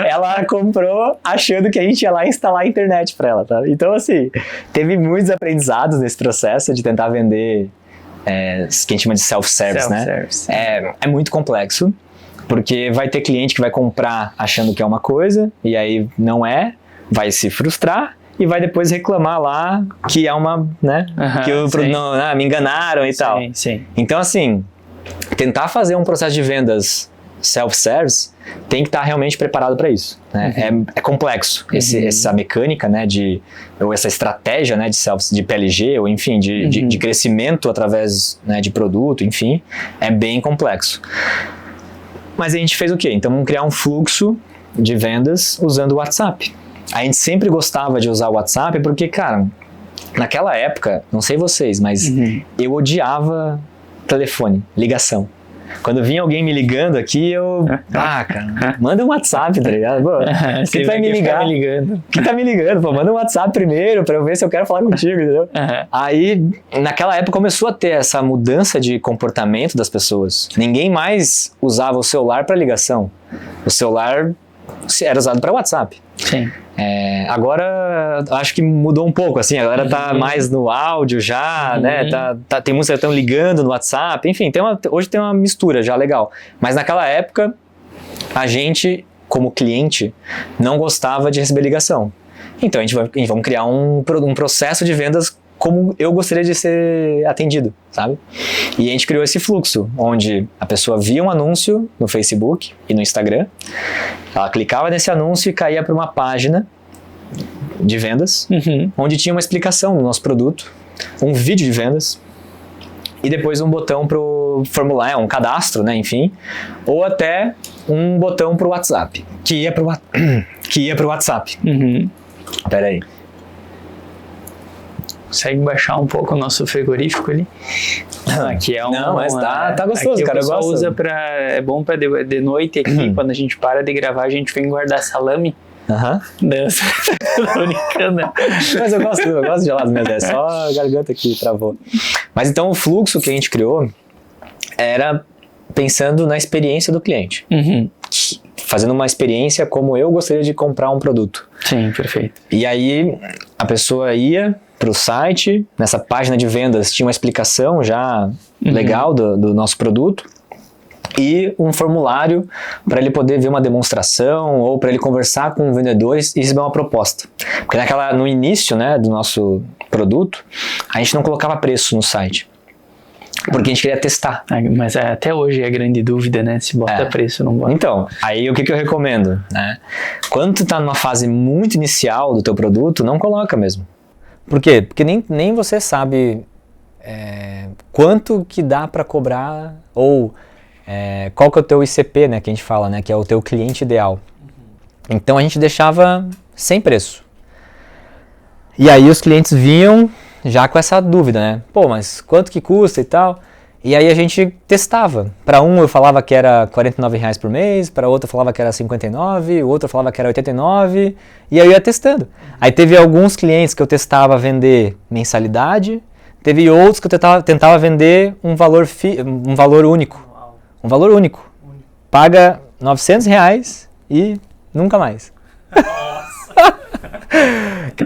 ela comprou achando que a gente ia lá instalar a internet para ela, tá? Então, assim, teve muitos aprendizados nesse processo de tentar vender que a gente chama de self-service, né? É muito complexo, porque vai ter cliente que vai comprar achando que é uma coisa, e aí não é, vai se frustrar, e vai depois reclamar lá que é uma, né? Que o produto me enganaram e tal. Então, assim, tentar fazer um processo de vendas self-service tem que estar realmente preparado para isso, né? É complexo essa mecânica, né, ou essa estratégia, né, de PLG, ou enfim, de crescimento através, né, de produto, enfim, é bem complexo. Mas a gente fez o quê? Então vamos criar um fluxo de vendas usando o WhatsApp. A gente sempre gostava de usar o WhatsApp porque, cara, naquela época, não sei vocês, mas eu odiava telefone, ligação. Quando vinha alguém me ligando aqui, eu... cara, manda um WhatsApp, tá ligado? Pô, você vai me ligar? Que tá me ligando? Pô, manda um WhatsApp primeiro pra eu ver se eu quero falar contigo, entendeu? Aí, naquela época, começou a ter essa mudança de comportamento das pessoas. Ninguém mais usava o celular pra ligação. O celular era usado pra WhatsApp. Agora acho que mudou um pouco, assim, a galera tá mais no áudio já, né, tem muitos que estão ligando no WhatsApp, enfim, hoje tem uma mistura já legal, mas naquela época a gente, como cliente, não gostava de receber ligação, então a gente vamos criar um processo de vendas como eu gostaria de ser atendido, sabe? E a gente criou esse fluxo, onde a pessoa via um anúncio no Facebook e no Instagram, ela clicava nesse anúncio e caía para uma página de vendas, onde tinha uma explicação do nosso produto, um vídeo de vendas, e depois um botão para o formulário, um cadastro, né, enfim, ou até um botão para o WhatsApp, que ia para o WhatsApp. Pera aí. Consegue baixar um pouco o nosso frigorífico ali? Aqui é não, mas tá gostoso, aqui cara. O pessoal usa é bom pra de noite aqui, quando a gente para de gravar, a gente vem guardar salame. Tô brincando. Mas eu gosto de gelado mesmo, é só a garganta que travou. Mas então o fluxo que a gente criou era pensando na experiência do cliente. Fazendo uma experiência como eu gostaria de comprar um produto. Sim, perfeito. E aí a pessoa ia para o site, nessa página de vendas tinha uma explicação já legal do nosso produto e um formulário para ele poder ver uma demonstração ou para ele conversar com vendedores e receber uma proposta. Porque no início, né, do nosso produto, a gente não colocava preço no site. Porque a gente queria testar. Mas até hoje é a grande dúvida, né? Se bota preço ou não bota. Então, aí o que eu recomendo? Né? Quando tu tá numa fase muito inicial do teu produto, não coloca mesmo. Por quê? Porque nem você sabe quanto que dá para cobrar ou qual que é o teu ICP, né? Que a gente fala, né? Que é o teu cliente ideal. Então a gente deixava sem preço. E aí os clientes vinham já com essa dúvida, né? Pô, mas quanto que custa e tal? E aí a gente testava. Para um eu falava que era R$49 por mês, para outro eu falava que era 59, o outro eu falava que era 89, e aí eu ia testando. Aí teve alguns clientes que eu testava vender mensalidade, teve outros que eu tentava vender um valor único. Um valor único. Paga R$900 e nunca mais.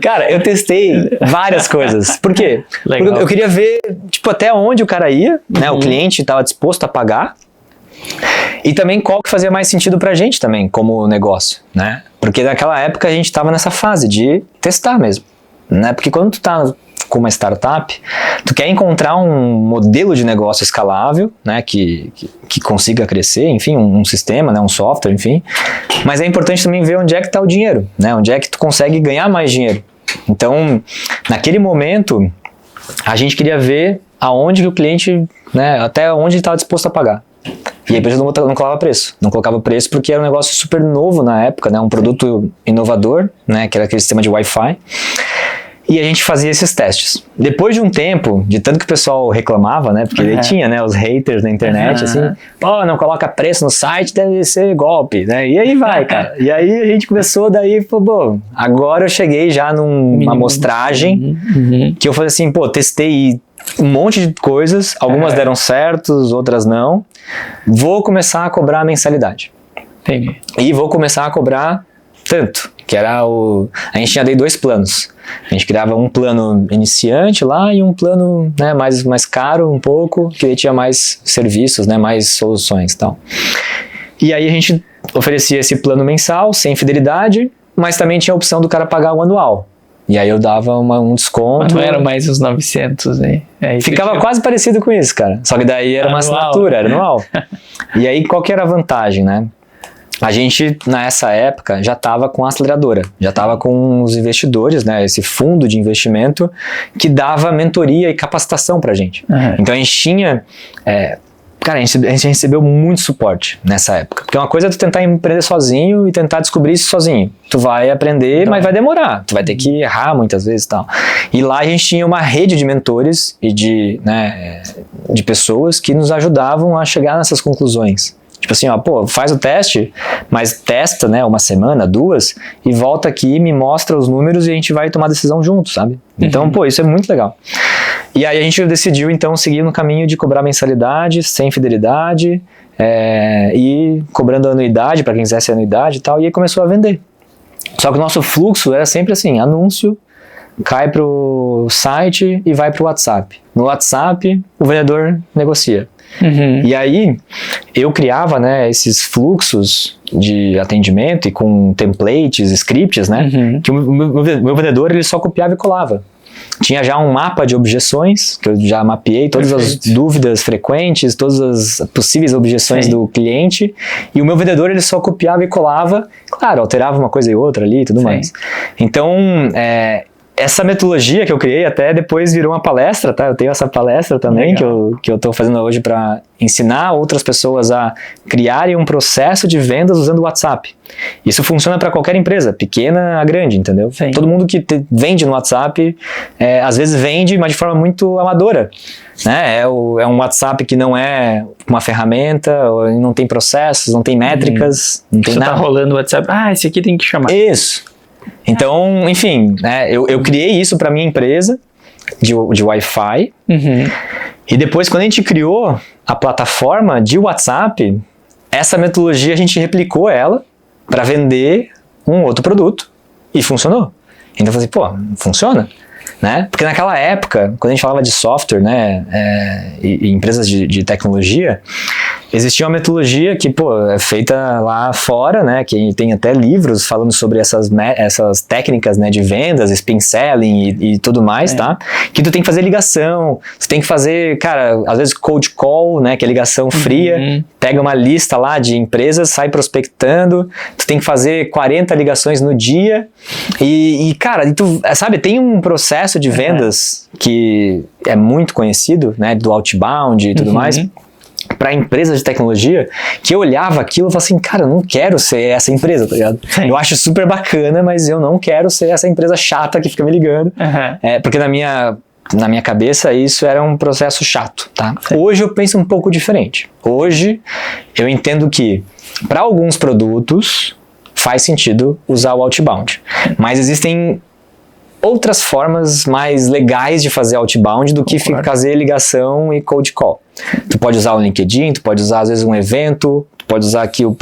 Cara, eu testei várias coisas. Por quê? Legal. Porque eu queria ver, tipo, até onde o cara ia, né? O cliente estava disposto a pagar. E também qual que fazia mais sentido pra gente também, como negócio, né? Porque naquela época a gente estava nessa fase de testar mesmo, né? Porque quando tu tá com uma startup, tu quer encontrar um modelo de negócio escalável, né? Que consiga crescer, enfim, um sistema, né? Um software, enfim. Mas é importante também ver onde é que tá o dinheiro, né? Onde é que tu consegue ganhar mais dinheiro. Então, naquele momento, a gente queria ver aonde que o cliente, né? Até onde ele estava disposto a pagar. E a empresa não colocava preço. Não colocava preço porque era um negócio super novo na época, né? Um produto inovador, né? Que era aquele sistema de Wi-Fi. E a gente fazia esses testes. Depois de um tempo, de tanto que o pessoal reclamava, né? Porque ele tinha, né? Os haters na internet, assim. Pô, não coloca preço no site, deve ser golpe, né? E aí vai, cara. E aí a gente começou, daí, pô, agora eu cheguei já numa amostragem que eu falei assim, pô, testei um monte de coisas, algumas deram certos, outras não. Vou começar a cobrar a mensalidade. Entendi. E vou começar a cobrar tanto, que era a gente tinha daí 2 planos. A gente criava um plano iniciante lá e um plano, né, mais caro um pouco, que tinha mais serviços, né, mais soluções e tal. E aí a gente oferecia esse plano mensal, sem fidelidade, mas também tinha a opção do cara pagar o anual. E aí eu dava um desconto. Mas não era mais os 900 aí. Ficava quase parecido com isso, cara. Só que daí era uma assinatura, era anual. E aí qual que era a vantagem, né? A gente, nessa época, já estava com a aceleradora, já estava com os investidores, né? Esse fundo de investimento que dava mentoria e capacitação pra gente. Então a gente tinha... Cara, a gente recebeu muito suporte nessa época. Porque uma coisa é tu tentar empreender sozinho e tentar descobrir isso sozinho. Tu vai aprender, mas vai demorar. Tu vai ter que errar muitas vezes e tal. E lá a gente tinha uma rede de mentores e de pessoas que nos ajudavam a chegar nessas conclusões. Tipo assim, ó, pô, faz o teste, mas testa, né, 1 semana, 2, e volta aqui, me mostra os números e a gente vai tomar decisão junto, sabe? Então, pô, isso é muito legal. E aí a gente decidiu, então, seguir no caminho de cobrar mensalidade, sem fidelidade, e cobrando anuidade, para quem quisesse anuidade e tal, e aí começou a vender. Só que o nosso fluxo era sempre assim, anúncio, cai pro site e vai pro WhatsApp. No WhatsApp, o vendedor negocia. E aí, eu criava, né, esses fluxos de atendimento e com templates, scripts, né, que o meu vendedor ele só copiava e colava. Tinha já um mapa de objeções, que eu já mapeei todas as dúvidas frequentes, todas as possíveis objeções do cliente, e o meu vendedor ele só copiava e colava, claro, alterava uma coisa e outra ali e tudo mais. Então, essa metodologia que eu criei até depois virou uma palestra, tá? Eu tenho essa palestra também que eu tô fazendo hoje para ensinar outras pessoas a criarem um processo de vendas usando o WhatsApp. Isso funciona para qualquer empresa, pequena a grande, entendeu? Sim. Todo mundo que vende no WhatsApp, às vezes vende, mas de forma muito amadora. Né? É um WhatsApp que não é uma ferramenta, não tem processos, não tem métricas, não tem nada. Tá rolando o WhatsApp, esse aqui tem que chamar. Isso. Então, enfim, né, eu criei isso para minha empresa de Wi-Fi. E depois, quando a gente criou a plataforma de WhatsApp, essa metodologia a gente replicou ela para vender um outro produto e funcionou. Então eu falei, pô, funciona? Né? Porque naquela época, quando a gente falava de software, né, e empresas de tecnologia, existia uma metodologia que, pô, é feita lá fora, né, que tem até livros falando sobre essas técnicas, né, de vendas, spin selling e tudo mais, tá? Que tu tem que fazer ligação, tu tem que fazer, cara, às vezes cold call, né, que é ligação fria, pega uma lista lá de empresas, sai prospectando, tu tem que fazer 40 ligações no dia e cara, tu, sabe, tem um processo de vendas que é muito conhecido, né, do outbound e tudo mais, para empresas de tecnologia, que eu olhava aquilo e falava assim, cara, eu não quero ser essa empresa, tá ligado? Sim. Eu acho super bacana, mas eu não quero ser essa empresa chata que fica me ligando, porque na minha cabeça isso era um processo chato, tá? Hoje eu penso um pouco diferente. Hoje eu entendo que para alguns produtos faz sentido usar o outbound, mas existem outras formas mais legais de fazer outbound do que fazer ligação e cold call. Tu pode usar o LinkedIn, tu pode usar às vezes um evento, tu pode usar aqui um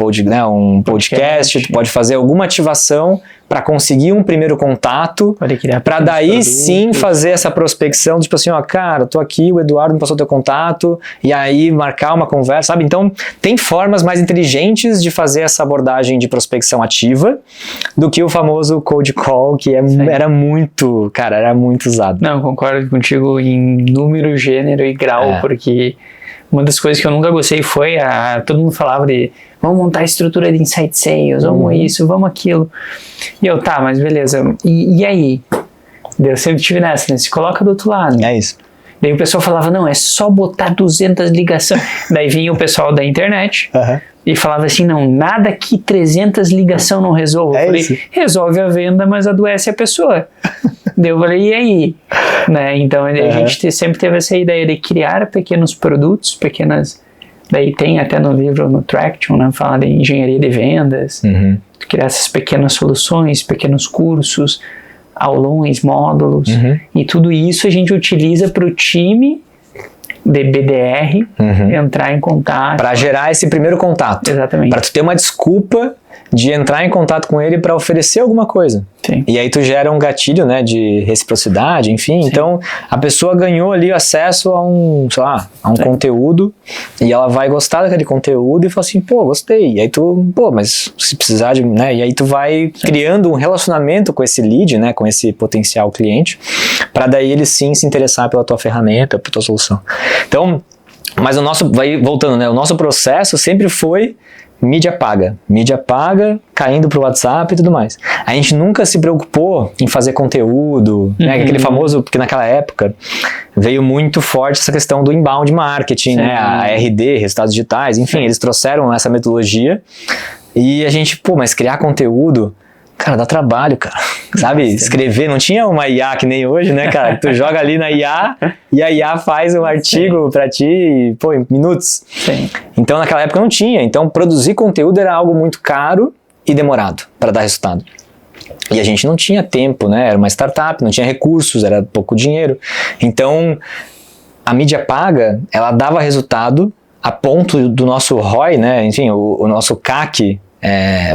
podcast, tu pode fazer alguma ativação para conseguir um primeiro contato, para daí sim fazer essa prospecção, tipo assim, ó, cara, tô aqui, o Eduardo me passou teu contato, e aí marcar uma conversa, sabe? Então, tem formas mais inteligentes de fazer essa abordagem de prospecção ativa do que o famoso cold call, que era muito usado. Não, concordo contigo em número, gênero e grau, porque uma das coisas que eu nunca gostei foi, todo mundo falava de vamos montar a estrutura de Inside Sales, vamos isso, vamos aquilo. E eu, tá, mas beleza, e aí? Eu sempre tive nessa, né? Se coloca do outro lado. É isso. Daí o pessoal falava, não, é só botar 200 ligações. Daí vinha o pessoal da internet e falava assim, não, nada que 300 ligação não resolva. Eu falei, isso. Resolve a venda, mas adoece a pessoa. Daí eu falei, e aí? Né? Então a gente sempre teve essa ideia de criar pequenos produtos, daí tem até no livro, no Traction, né, fala de engenharia de vendas, criar essas pequenas soluções, pequenos cursos, aulões, módulos, e tudo isso a gente utiliza para o time de BDR entrar em contato. Para gerar esse primeiro contato. Exatamente. Para tu ter uma desculpa de entrar em contato com ele para oferecer alguma coisa. Sim. E aí tu gera um gatilho, né, de reciprocidade, enfim. Sim. Então, a pessoa ganhou ali acesso a um conteúdo e ela vai gostar daquele conteúdo e fala assim, pô, gostei. E aí tu, mas se precisar de, né, e aí tu vai criando um relacionamento com esse lead, né, com esse potencial cliente, para daí ele sim se interessar pela tua ferramenta, pela tua solução. Então, mas voltando, né, o nosso processo sempre foi mídia paga, caindo pro WhatsApp e tudo mais. A gente nunca se preocupou em fazer conteúdo, né, aquele famoso, porque naquela época veio muito forte essa questão do inbound marketing, né, a RD, resultados digitais, enfim, eles trouxeram essa metodologia e a gente, mas criar conteúdo, cara, dá trabalho, cara, sabe? Escrever, não tinha uma IA que nem hoje, né, cara? Tu joga ali na IA e a IA faz um artigo pra ti, em minutos. Sim. Então, naquela época não tinha. Então, produzir conteúdo era algo muito caro e demorado para dar resultado. E a gente não tinha tempo, né? Era uma startup, não tinha recursos, era pouco dinheiro. Então, a mídia paga, ela dava resultado a ponto do nosso ROI, né? Enfim, o nosso CAC,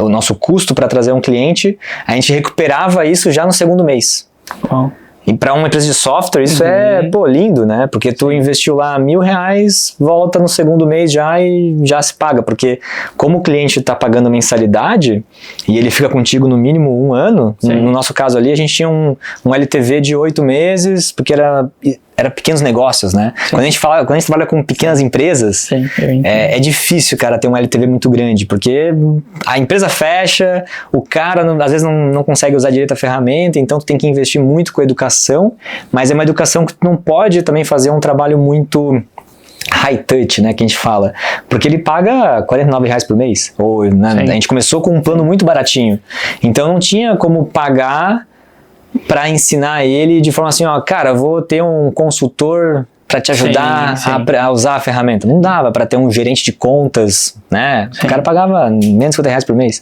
o nosso custo para trazer um cliente, a gente recuperava isso já no segundo mês. Wow. E para uma empresa de software isso é lindo, né? Porque tu investiu lá R$1.000, volta no segundo mês e já se paga. Porque como o cliente está pagando mensalidade e ele fica contigo no mínimo 1 ano, no nosso caso ali a gente tinha um LTV de 8 meses, porque era pequenos negócios, né? Quando a gente trabalha com pequenas empresas, é difícil, cara, ter um LTV muito grande, porque a empresa fecha, o cara às vezes não consegue usar direito a ferramenta, então tu tem que investir muito com a educação, mas é uma educação que tu não pode também fazer um trabalho muito high touch, né, que a gente fala, porque ele paga R$49 por mês, ou, né, a gente começou com um plano muito baratinho, então não tinha como pagar para ensinar ele de forma assim, ó, cara, vou ter um consultor para te ajudar a usar a ferramenta. Não dava para ter um gerente de contas, né? O cara pagava menos de R$50 por mês.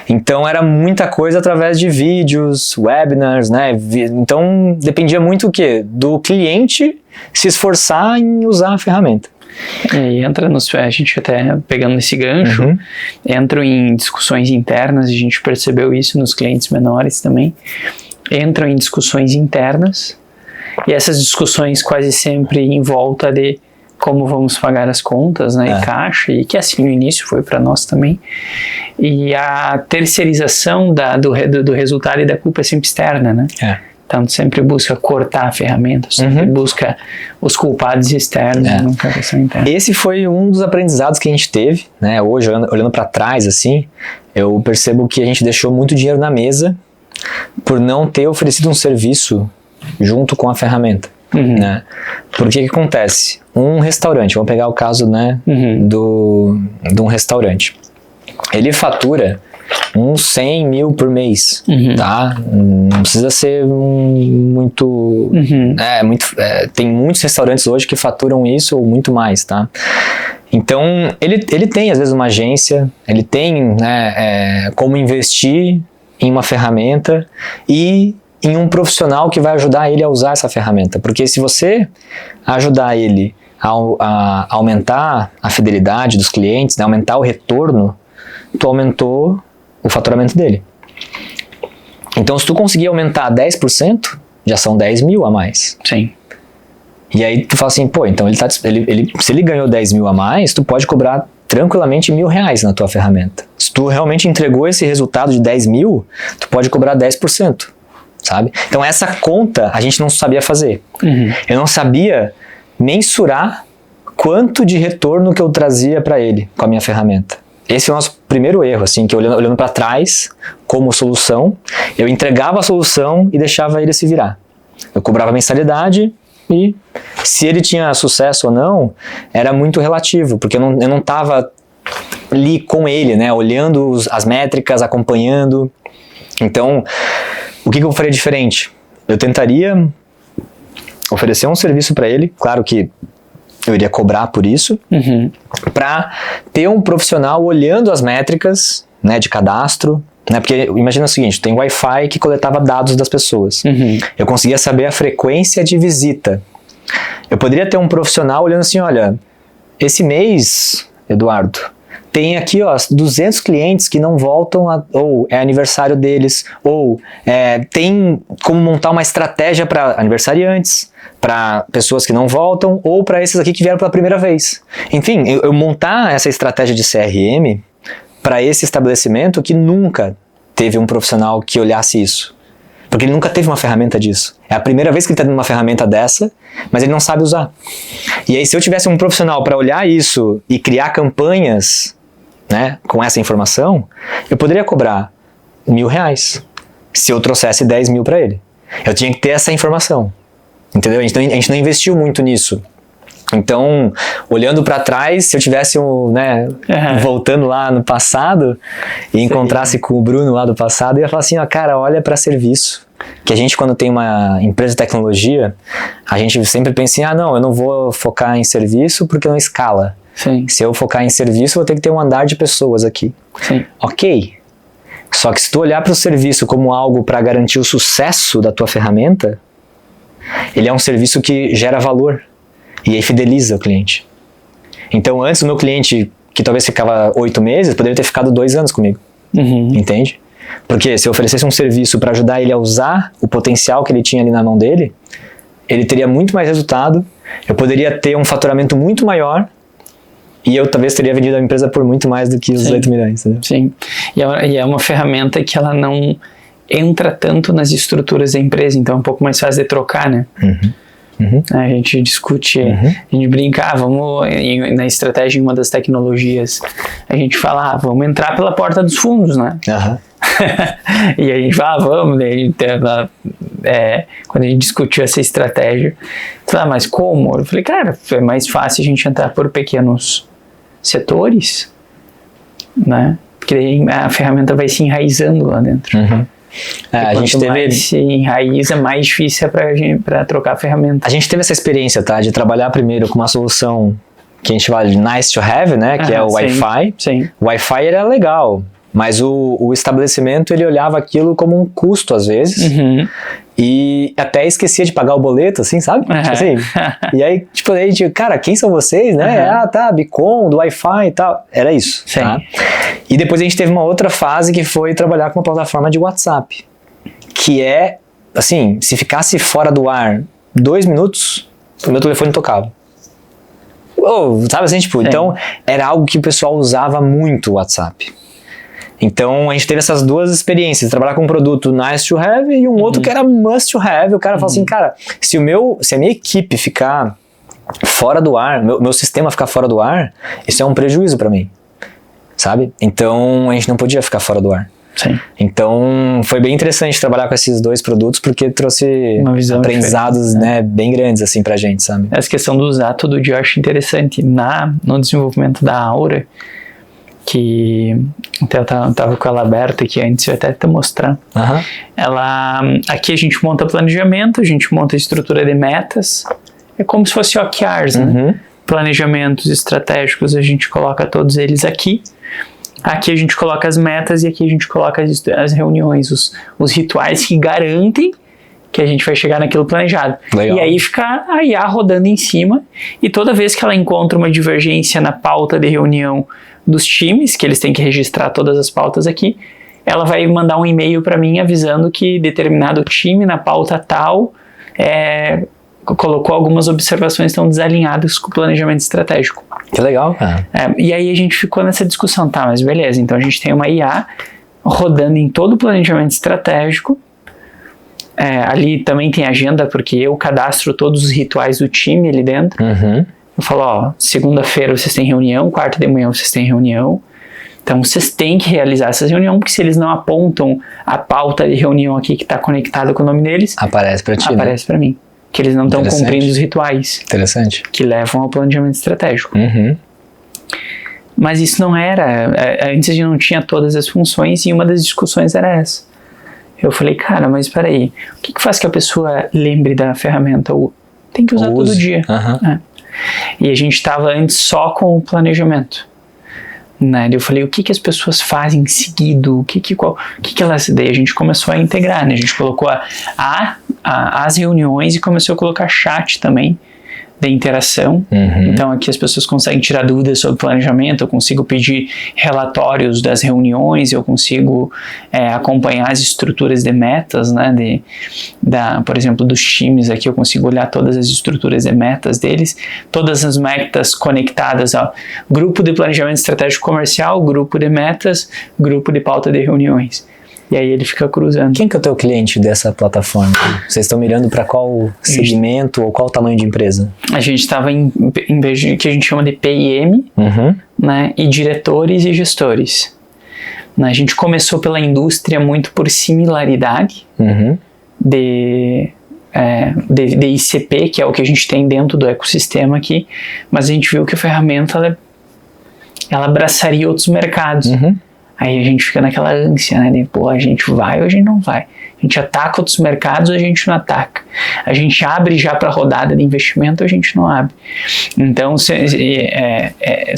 Então era muita coisa através de vídeos, webinars, né? Então dependia muito o quê? Do cliente se esforçar em usar a ferramenta. E entra a gente até pegando esse gancho, entram em discussões internas, a gente percebeu isso nos clientes menores também. Entram em discussões internas e essas discussões quase sempre em volta de como vamos pagar as contas, né, e caixa, e que assim no início foi para nós também, e a terceirização do resultado e da culpa é sempre externa, né? Então sempre busca cortar a ferramenta, sempre busca os culpados externos, nunca a questão interna. Esse foi um dos aprendizados que a gente teve, né? Hoje, olhando para trás assim, eu percebo que a gente deixou muito dinheiro na mesa por não ter oferecido um serviço junto com a ferramenta, né? Porque que acontece? Um restaurante, vamos pegar o caso, né, de um restaurante, ele fatura uns 100 mil por mês, tá? Não precisa ser muito, tem muitos restaurantes hoje que faturam isso ou muito mais, tá? Então, ele tem às vezes uma agência, ele tem, né, como investir em uma ferramenta e em um profissional que vai ajudar ele a usar essa ferramenta. Porque se você ajudar ele a aumentar a fidelidade dos clientes, né, aumentar o retorno, tu aumentou o faturamento dele. Então, se tu conseguir aumentar 10%, já são 10 mil a mais. Sim. E aí tu fala assim, pô, então se ele ganhou 10 mil a mais, tu pode cobrar tranquilamente R$1.000 na tua ferramenta. Se tu realmente entregou esse resultado de 10 mil, tu pode cobrar 10%, sabe? Então essa conta a gente não sabia fazer. Eu não sabia mensurar quanto de retorno que eu trazia para ele com a minha ferramenta. Esse foi o nosso primeiro erro, assim, que olhando para trás, como solução, eu entregava a solução e deixava ele se virar. Eu cobrava mensalidade e se ele tinha sucesso ou não, era muito relativo, porque eu não estava ali com ele, né, olhando as métricas, acompanhando. Então, o que eu faria diferente? Eu tentaria oferecer um serviço para ele, claro que eu iria cobrar por isso, para ter um profissional olhando as métricas, né, de cadastro, né, porque imagina o seguinte, tem Wi-Fi que coletava dados das pessoas. Eu conseguia saber a frequência de visita. Eu poderia ter um profissional olhando assim, olha, esse mês, Eduardo, tem aqui 200 clientes que não voltam, ou é aniversário deles, ou tem como montar uma estratégia para aniversariantes, para pessoas que não voltam, ou para esses aqui que vieram pela primeira vez. Enfim, eu montar essa estratégia de CRM para esse estabelecimento que nunca teve um profissional que olhasse isso. Porque ele nunca teve uma ferramenta disso. É a primeira vez que ele está tendo uma ferramenta dessa, mas ele não sabe usar. E aí, se eu tivesse um profissional para olhar isso e criar campanhas, né, com essa informação, eu poderia cobrar R$1.000 se eu trouxesse 10 mil para ele. Eu tinha que ter essa informação. Entendeu? A gente não investiu muito nisso. Então, olhando para trás, se eu tivesse voltando lá no passado e encontrasse com o Bruno lá do passado, eu ia falar assim, cara, olha para serviço. Que a gente, quando tem uma empresa de tecnologia, a gente sempre pensa assim, não, eu não vou focar em serviço porque não escala. Sim. Se eu focar em serviço, eu vou ter que ter um andar de pessoas aqui. Sim. Ok. Só que se tu olhar para o serviço como algo para garantir o sucesso da tua ferramenta, ele é um serviço que gera valor. E aí fideliza o cliente. Então, antes o meu cliente, que talvez ficava 8 meses, poderia ter ficado 2 anos comigo. Entende? Porque se eu oferecesse um serviço para ajudar ele a usar o potencial que ele tinha ali na mão dele, ele teria muito mais resultado, eu poderia ter um faturamento muito maior e eu talvez teria vendido a empresa por muito mais do que os 8 milhões. Entendeu? Sim. E é uma ferramenta que ela não entra tanto nas estruturas da empresa, então é um pouco mais fácil de trocar, né? A gente discute, a gente brinca, vamos na estratégia em uma das tecnologias, a gente fala, vamos entrar pela porta dos fundos, né? E a gente fala, vamos, quando a gente discutiu essa estratégia, mas como? Eu falei, cara, é mais fácil a gente entrar por pequenos setores, né? Porque aí a ferramenta vai se enraizando lá dentro. A gente teve, mais se enraiza, mais difícil é para trocar a ferramenta. A gente teve essa experiência, tá? De trabalhar primeiro com uma solução que a gente fala de nice to have, né? Que é o Wi-Fi. Sim. O Wi-Fi era legal, mas o estabelecimento ele olhava aquilo como um custo às vezes e até esquecia de pagar o boleto, assim, sabe? Tipo assim. E aí, tipo, a gente, cara, quem são vocês, né? Bicom, do Wi-Fi e tal. Era isso. Sim. Tá? E depois a gente teve uma outra fase que foi trabalhar com uma plataforma de WhatsApp, que é, assim, se ficasse fora do ar 2 minutos, o meu telefone tocava. Sabe assim, tipo, então era algo que o pessoal usava muito o WhatsApp. Então a gente teve essas duas experiências, trabalhar com um produto nice to have e um outro que era must to have. O cara fala assim, cara, se a minha equipe ficar fora do ar, meu sistema ficar fora do ar, isso é um prejuízo para mim, sabe? Então a gente não podia ficar fora do ar. Sim. Então foi bem interessante trabalhar com esses 2 produtos porque trouxe aprendizados, né, bem grandes assim pra gente, sabe? Essa questão do usar todo dia eu acho interessante. No desenvolvimento da Aura, que até eu tava com ela aberta aqui antes, eu até te mostrar. Aqui a gente monta planejamento, a gente monta estrutura de metas, é como se fosse OKRs, né? Planejamentos estratégicos, a gente coloca todos eles aqui. Aqui a gente coloca as metas e aqui a gente coloca as reuniões, os rituais que garantem que a gente vai chegar naquilo planejado. Legal. E aí fica a IA rodando em cima, e toda vez que ela encontra uma divergência na pauta de reunião dos times, que eles têm que registrar todas as pautas aqui, ela vai mandar um e-mail para mim avisando que determinado time na pauta tal colocou algumas observações que estão desalinhadas com o planejamento estratégico. Que legal, cara. E aí a gente ficou nessa discussão, tá, mas beleza, então a gente tem uma IA rodando em todo o planejamento estratégico. Ali também tem agenda, porque eu cadastro todos os rituais do time ali dentro. Uhum. Eu falo, segunda-feira vocês têm reunião, quarta de manhã vocês têm reunião. Então vocês têm que realizar essa reunião, porque se eles não apontam a pauta de reunião aqui que está conectada com o nome deles, aparece para ti, aparece para mim. Que eles não estão cumprindo os rituais. Interessante. Que levam ao planejamento estratégico. Uhum. Mas isso não era... Antes a gente não tinha todas as funções, e uma das discussões era essa. Eu falei, cara, mas peraí, o que faz que a pessoa lembre da ferramenta? Tem que usar todo dia. Uhum. E a gente estava antes só com o planejamento. Né? Eu falei, o que as pessoas fazem seguido? O que elas... Daí a gente começou a integrar, né? A gente colocou as reuniões e começou a colocar chat também de interação. Uhum. Então aqui as pessoas conseguem tirar dúvidas sobre planejamento, eu consigo pedir relatórios das reuniões, eu consigo acompanhar as estruturas de metas, né, por exemplo, dos times aqui, eu consigo olhar todas as estruturas de metas deles, todas as metas conectadas ao grupo de planejamento estratégico comercial, grupo de metas, grupo de pauta de reuniões. E aí ele fica cruzando. Quem que é o teu cliente dessa plataforma? Vocês estão mirando para qual segmento ou qual tamanho de empresa? A gente estava em vez de que a gente chama de PIM, uhum. né, e diretores e gestores. A gente começou pela indústria muito por similaridade uhum. de ICP, que é o que a gente tem dentro do ecossistema aqui, mas a gente viu que a ferramenta ela abraçaria outros mercados. Uhum. Aí a gente fica naquela ânsia, né? De, a gente vai ou a gente não vai? A gente ataca outros mercados ou a gente não ataca? A gente abre já para a rodada de investimento ou a gente não abre? Então,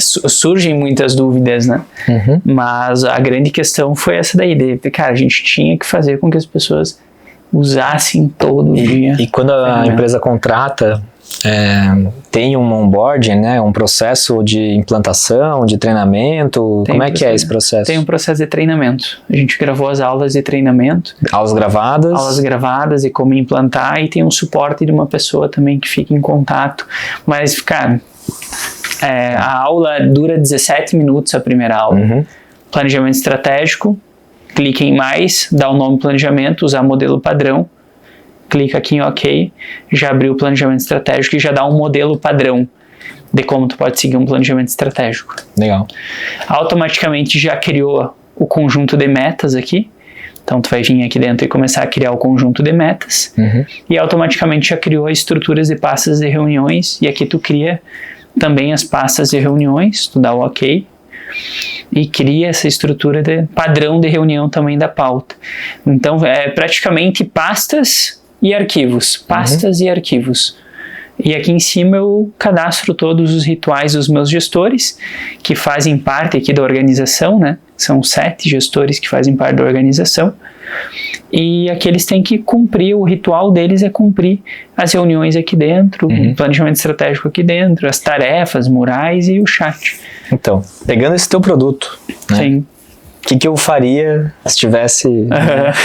surgem muitas dúvidas, né? Uhum. Mas a grande questão foi essa daí, cara, a gente tinha que fazer com que as pessoas usassem todo dia. E quando a empresa contrata, tem um onboarding, né, um processo de implantação, de treinamento, como é que é esse processo? Tem um processo de treinamento, a gente gravou as aulas de treinamento. Aulas gravadas e como implantar, e tem um suporte de uma pessoa também que fica em contato, mas, cara, a aula dura 17 minutos, a primeira aula. Uhum. Planejamento estratégico, clica em mais, dá o nome planejamento, usar modelo padrão, clica aqui em OK, já abriu o planejamento estratégico e já dá um modelo padrão de como tu pode seguir um planejamento estratégico. Legal. Automaticamente já criou o conjunto de metas aqui, então tu vai vir aqui dentro e começar a criar o conjunto de metas, uhum. e automaticamente já criou as estruturas de pastas de reuniões, e aqui tu cria também as pastas de reuniões, tu dá o OK, e cria essa estrutura de padrão de reunião também da pauta. Então praticamente pastas e arquivos, uhum. e arquivos. E aqui em cima eu cadastro todos os rituais dos meus gestores, que fazem parte aqui da organização, né? São 7 gestores que fazem parte da organização. E aqui eles têm que cumprir, o ritual deles é cumprir as reuniões aqui dentro, uhum. o planejamento estratégico aqui dentro, as tarefas, murais e o chat. Então, pegando esse teu produto, né? Sim. O que eu faria se estivesse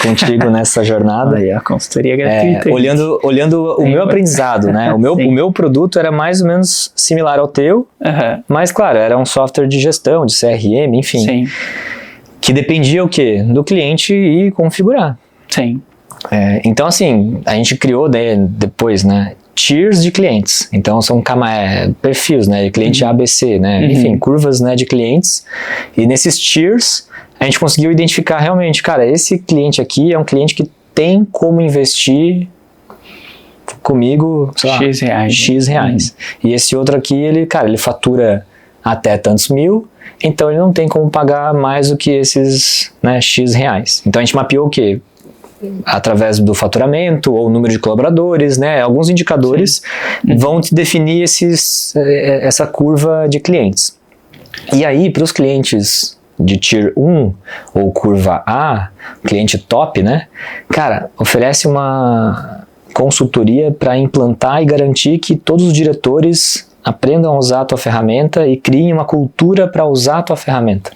contigo nessa jornada? Aí, a consultoria gratuita. Olhando o meu aprendizado, né? O meu produto era mais ou menos similar ao teu, mas claro, era um software de gestão, de CRM, enfim. Sim. Que dependia o quê? Do cliente ir configurar. Sim. Então, assim, a gente criou depois, né? Tiers de clientes. Então, são perfis, né? Cliente ABC, né? Uhum. Enfim, curvas, né, de clientes. E nesses tiers, a gente conseguiu identificar realmente, cara, esse cliente aqui é um cliente que tem como investir comigo, sei lá, X reais. Uhum. E esse outro aqui, ele fatura até tantos mil, então ele não tem como pagar mais do que esses, né, X reais. Então, a gente mapeou o quê? Através do faturamento ou número de colaboradores, né? Alguns indicadores vão te definir essa curva de clientes. E aí, para os clientes de Tier 1 ou curva A, cliente top, né? Cara, oferece uma consultoria para implantar e garantir que todos os diretores aprendam a usar a tua ferramenta e criem uma cultura para usar a tua ferramenta.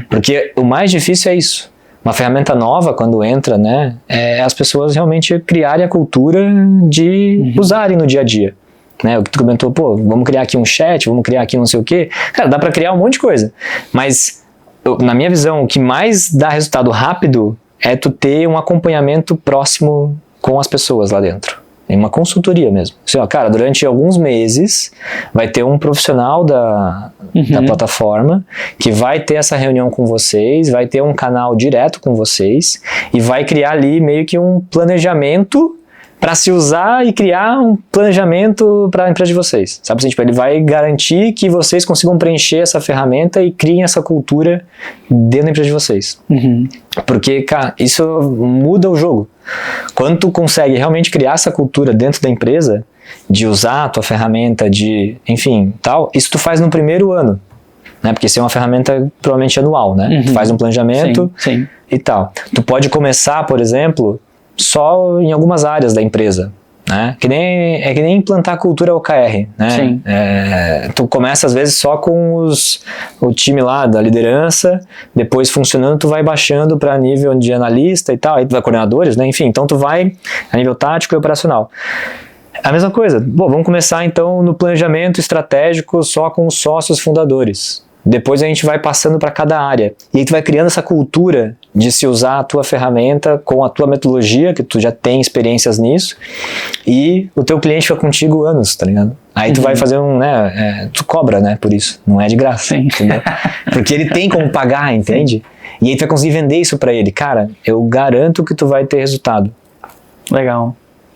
Porque o mais difícil é isso. Uma ferramenta nova, quando entra, né, é as pessoas realmente criarem a cultura de usarem no dia a dia. Né, o que tu comentou, pô, vamos criar aqui um chat, vamos criar aqui não sei o quê. Cara, dá para criar um monte de coisa. Mas, na minha visão, o que mais dá resultado rápido é tu ter um acompanhamento próximo com as pessoas lá dentro. Em uma consultoria mesmo. Assim, ó, cara, durante alguns meses vai ter um profissional da plataforma que vai ter essa reunião com vocês, vai ter um canal direto com vocês e vai criar ali meio que um planejamento para se usar e criar um planejamento para a empresa de vocês. Sabe assim, tipo, ele vai garantir que vocês consigam preencher essa ferramenta e criem essa cultura dentro da empresa de vocês. Porque, cara, isso muda o jogo. Quando tu consegue realmente criar essa cultura dentro da empresa, de usar a tua ferramenta, de, enfim, tal, isso tu faz no primeiro ano, né? Porque isso é uma ferramenta provavelmente anual, né? Tu faz um planejamento e tal. Tu pode começar, por exemplo, só em algumas áreas da empresa, né? Que nem implantar a cultura OKR, né? Tu começa às vezes só com o time lá da liderança, depois funcionando tu vai baixando para nível de analista e tal, aí tu vai coordenadores, né? Enfim, então tu vai a nível tático e operacional. A mesma coisa, bom, vamos começar então no planejamento estratégico só com os sócios fundadores. Depois a gente vai passando para cada área. E aí tu vai criando essa cultura de se usar a tua ferramenta com a tua metodologia, que tu já tem experiências nisso, e o teu cliente fica contigo anos, tá ligado? Aí tu vai fazer tu cobra, né, por isso. Não é de graça, entendeu? Porque ele tem como pagar, entende? E aí tu vai conseguir vender isso para ele. Cara, eu garanto que tu vai ter resultado. Legal.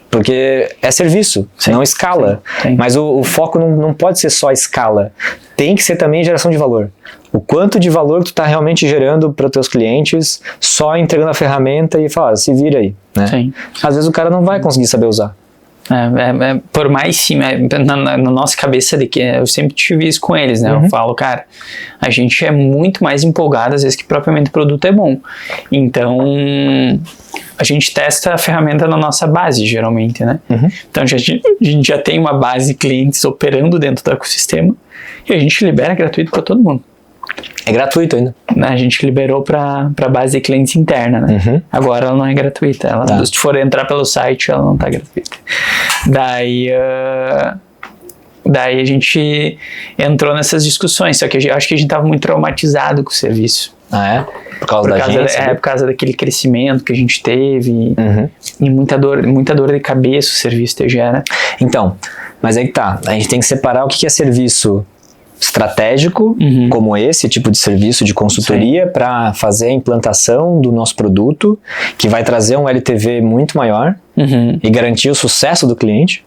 Porque é serviço, não escala. Mas o foco não pode ser só escala. Tem que ser também geração de valor. O quanto de valor tu está realmente gerando para os teus clientes só entregando a ferramenta e falar, se vira aí. Né? Às vezes o cara não vai conseguir saber usar. Por mais na nossa cabeça de que eu sempre tive isso com eles, né? Eu falo, cara, a gente é muito mais empolgado às vezes que propriamente o produto é bom. Então a gente testa a ferramenta na nossa base, geralmente, né? Então a gente já tem uma base de clientes operando dentro do ecossistema e a gente libera gratuito para todo mundo. É gratuito ainda. A gente liberou para a base de clientes interna, né? Agora ela não é gratuita. Se for entrar pelo site, ela não está gratuita. Daí a gente entrou nessas discussões, só que eu acho que a gente estava muito traumatizado com o serviço. Ah, é? Por causa da agência? Por causa daquele crescimento que a gente teve e muita dor de cabeça o serviço te gera. Então, mas aí que tá. A gente tem que separar o que é serviço estratégico, como esse tipo de serviço de consultoria para fazer a implantação do nosso produto, que vai trazer um LTV muito maior e garantir o sucesso do cliente,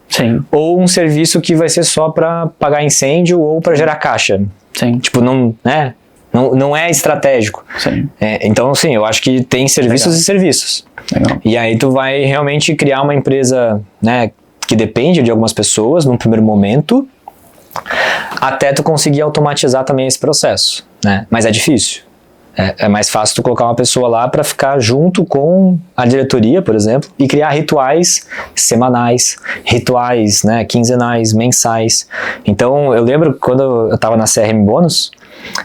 ou um serviço que vai ser só para pagar incêndio ou para gerar caixa. Tipo, não é estratégico. Então, sim, eu acho que tem serviços e serviços. E aí tu vai realmente criar uma empresa, né, que depende de algumas pessoas num primeiro momento, até tu conseguir automatizar também esse processo, né? Mas é difícil. É mais fácil tu colocar uma pessoa lá para ficar junto com a diretoria, por exemplo, e criar rituais semanais, rituais, né, quinzenais, mensais. Então, eu lembro quando eu estava na CRM Bônus,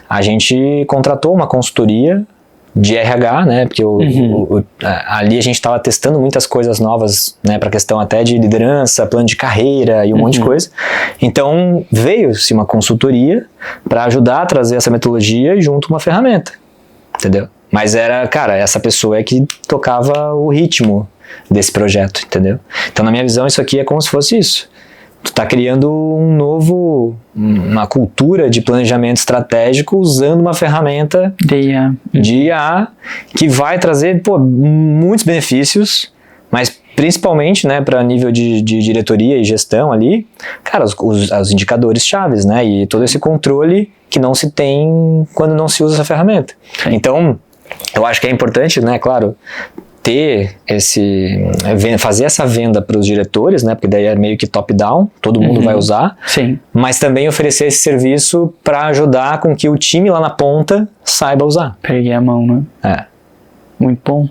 a gente contratou uma consultoria de RH, né, porque ali a gente estava testando muitas coisas novas, né, para questão até de liderança, plano de carreira e um monte de coisa. Então veio-se uma consultoria para ajudar a trazer essa metodologia junto com uma ferramenta, entendeu? Mas era, cara, essa pessoa é que tocava o ritmo desse projeto, entendeu? Então na minha visão isso aqui é como se fosse isso. Tu tá criando uma cultura de planejamento estratégico usando uma ferramenta de IA que vai trazer, muitos benefícios, mas principalmente, né, para nível de diretoria e gestão ali, cara, os indicadores chaves, né, e todo esse controle que não se tem quando não se usa essa ferramenta. Então, eu acho que é importante, né, claro, fazer essa venda para os diretores, né? Porque daí é meio que top-down, todo mundo vai usar. Sim. Mas também oferecer esse serviço para ajudar com que o time lá na ponta saiba usar. Peguei a mão, né? É. Muito bom.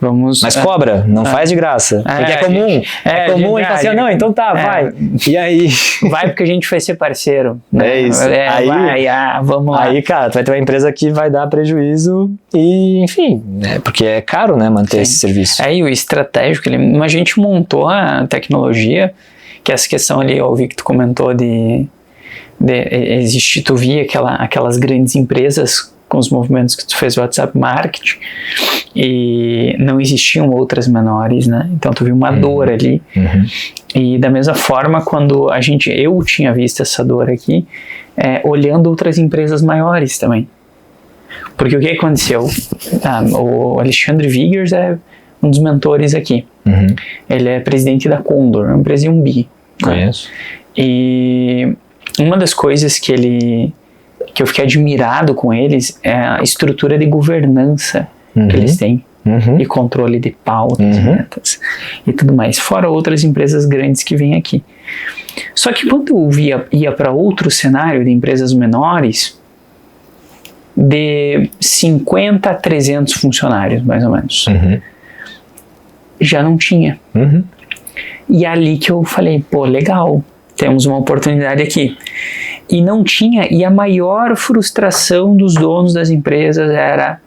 Mas cobra, não faz de graça. Porque é comum. É comum a gente falar assim, não, então tá, vai. E aí? Vai porque a gente vai ser parceiro. Né? É isso. Vamos lá. Aí, cara, tu vai ter uma empresa que vai dar prejuízo e, enfim, porque é caro, né, manter esse serviço. E o estratégico, a gente montou a tecnologia, que essa questão ali, eu ouvi que tu comentou tu via aquelas grandes empresas com os movimentos que tu fez o WhatsApp Marketing e não existiam outras menores, né? Então tu viu uma dor ali. E da mesma forma, quando eu tinha visto essa dor aqui, olhando outras empresas maiores também. Porque o que aconteceu? O Alexandre Vigers é um dos mentores aqui. Ele é presidente da Condor, uma empresa em Umbi. Conheço. E uma das coisas que eu fiquei admirado com eles é a estrutura de governança que eles têm e controle de pautas, metas e tudo mais, fora outras empresas grandes que vêm aqui. Só que quando eu ia para outro cenário de empresas menores, de 50 a 300 funcionários, mais ou menos, já não tinha. E é ali que eu falei, pô, legal, temos uma oportunidade aqui. E não tinha, e a maior frustração dos donos das empresas era: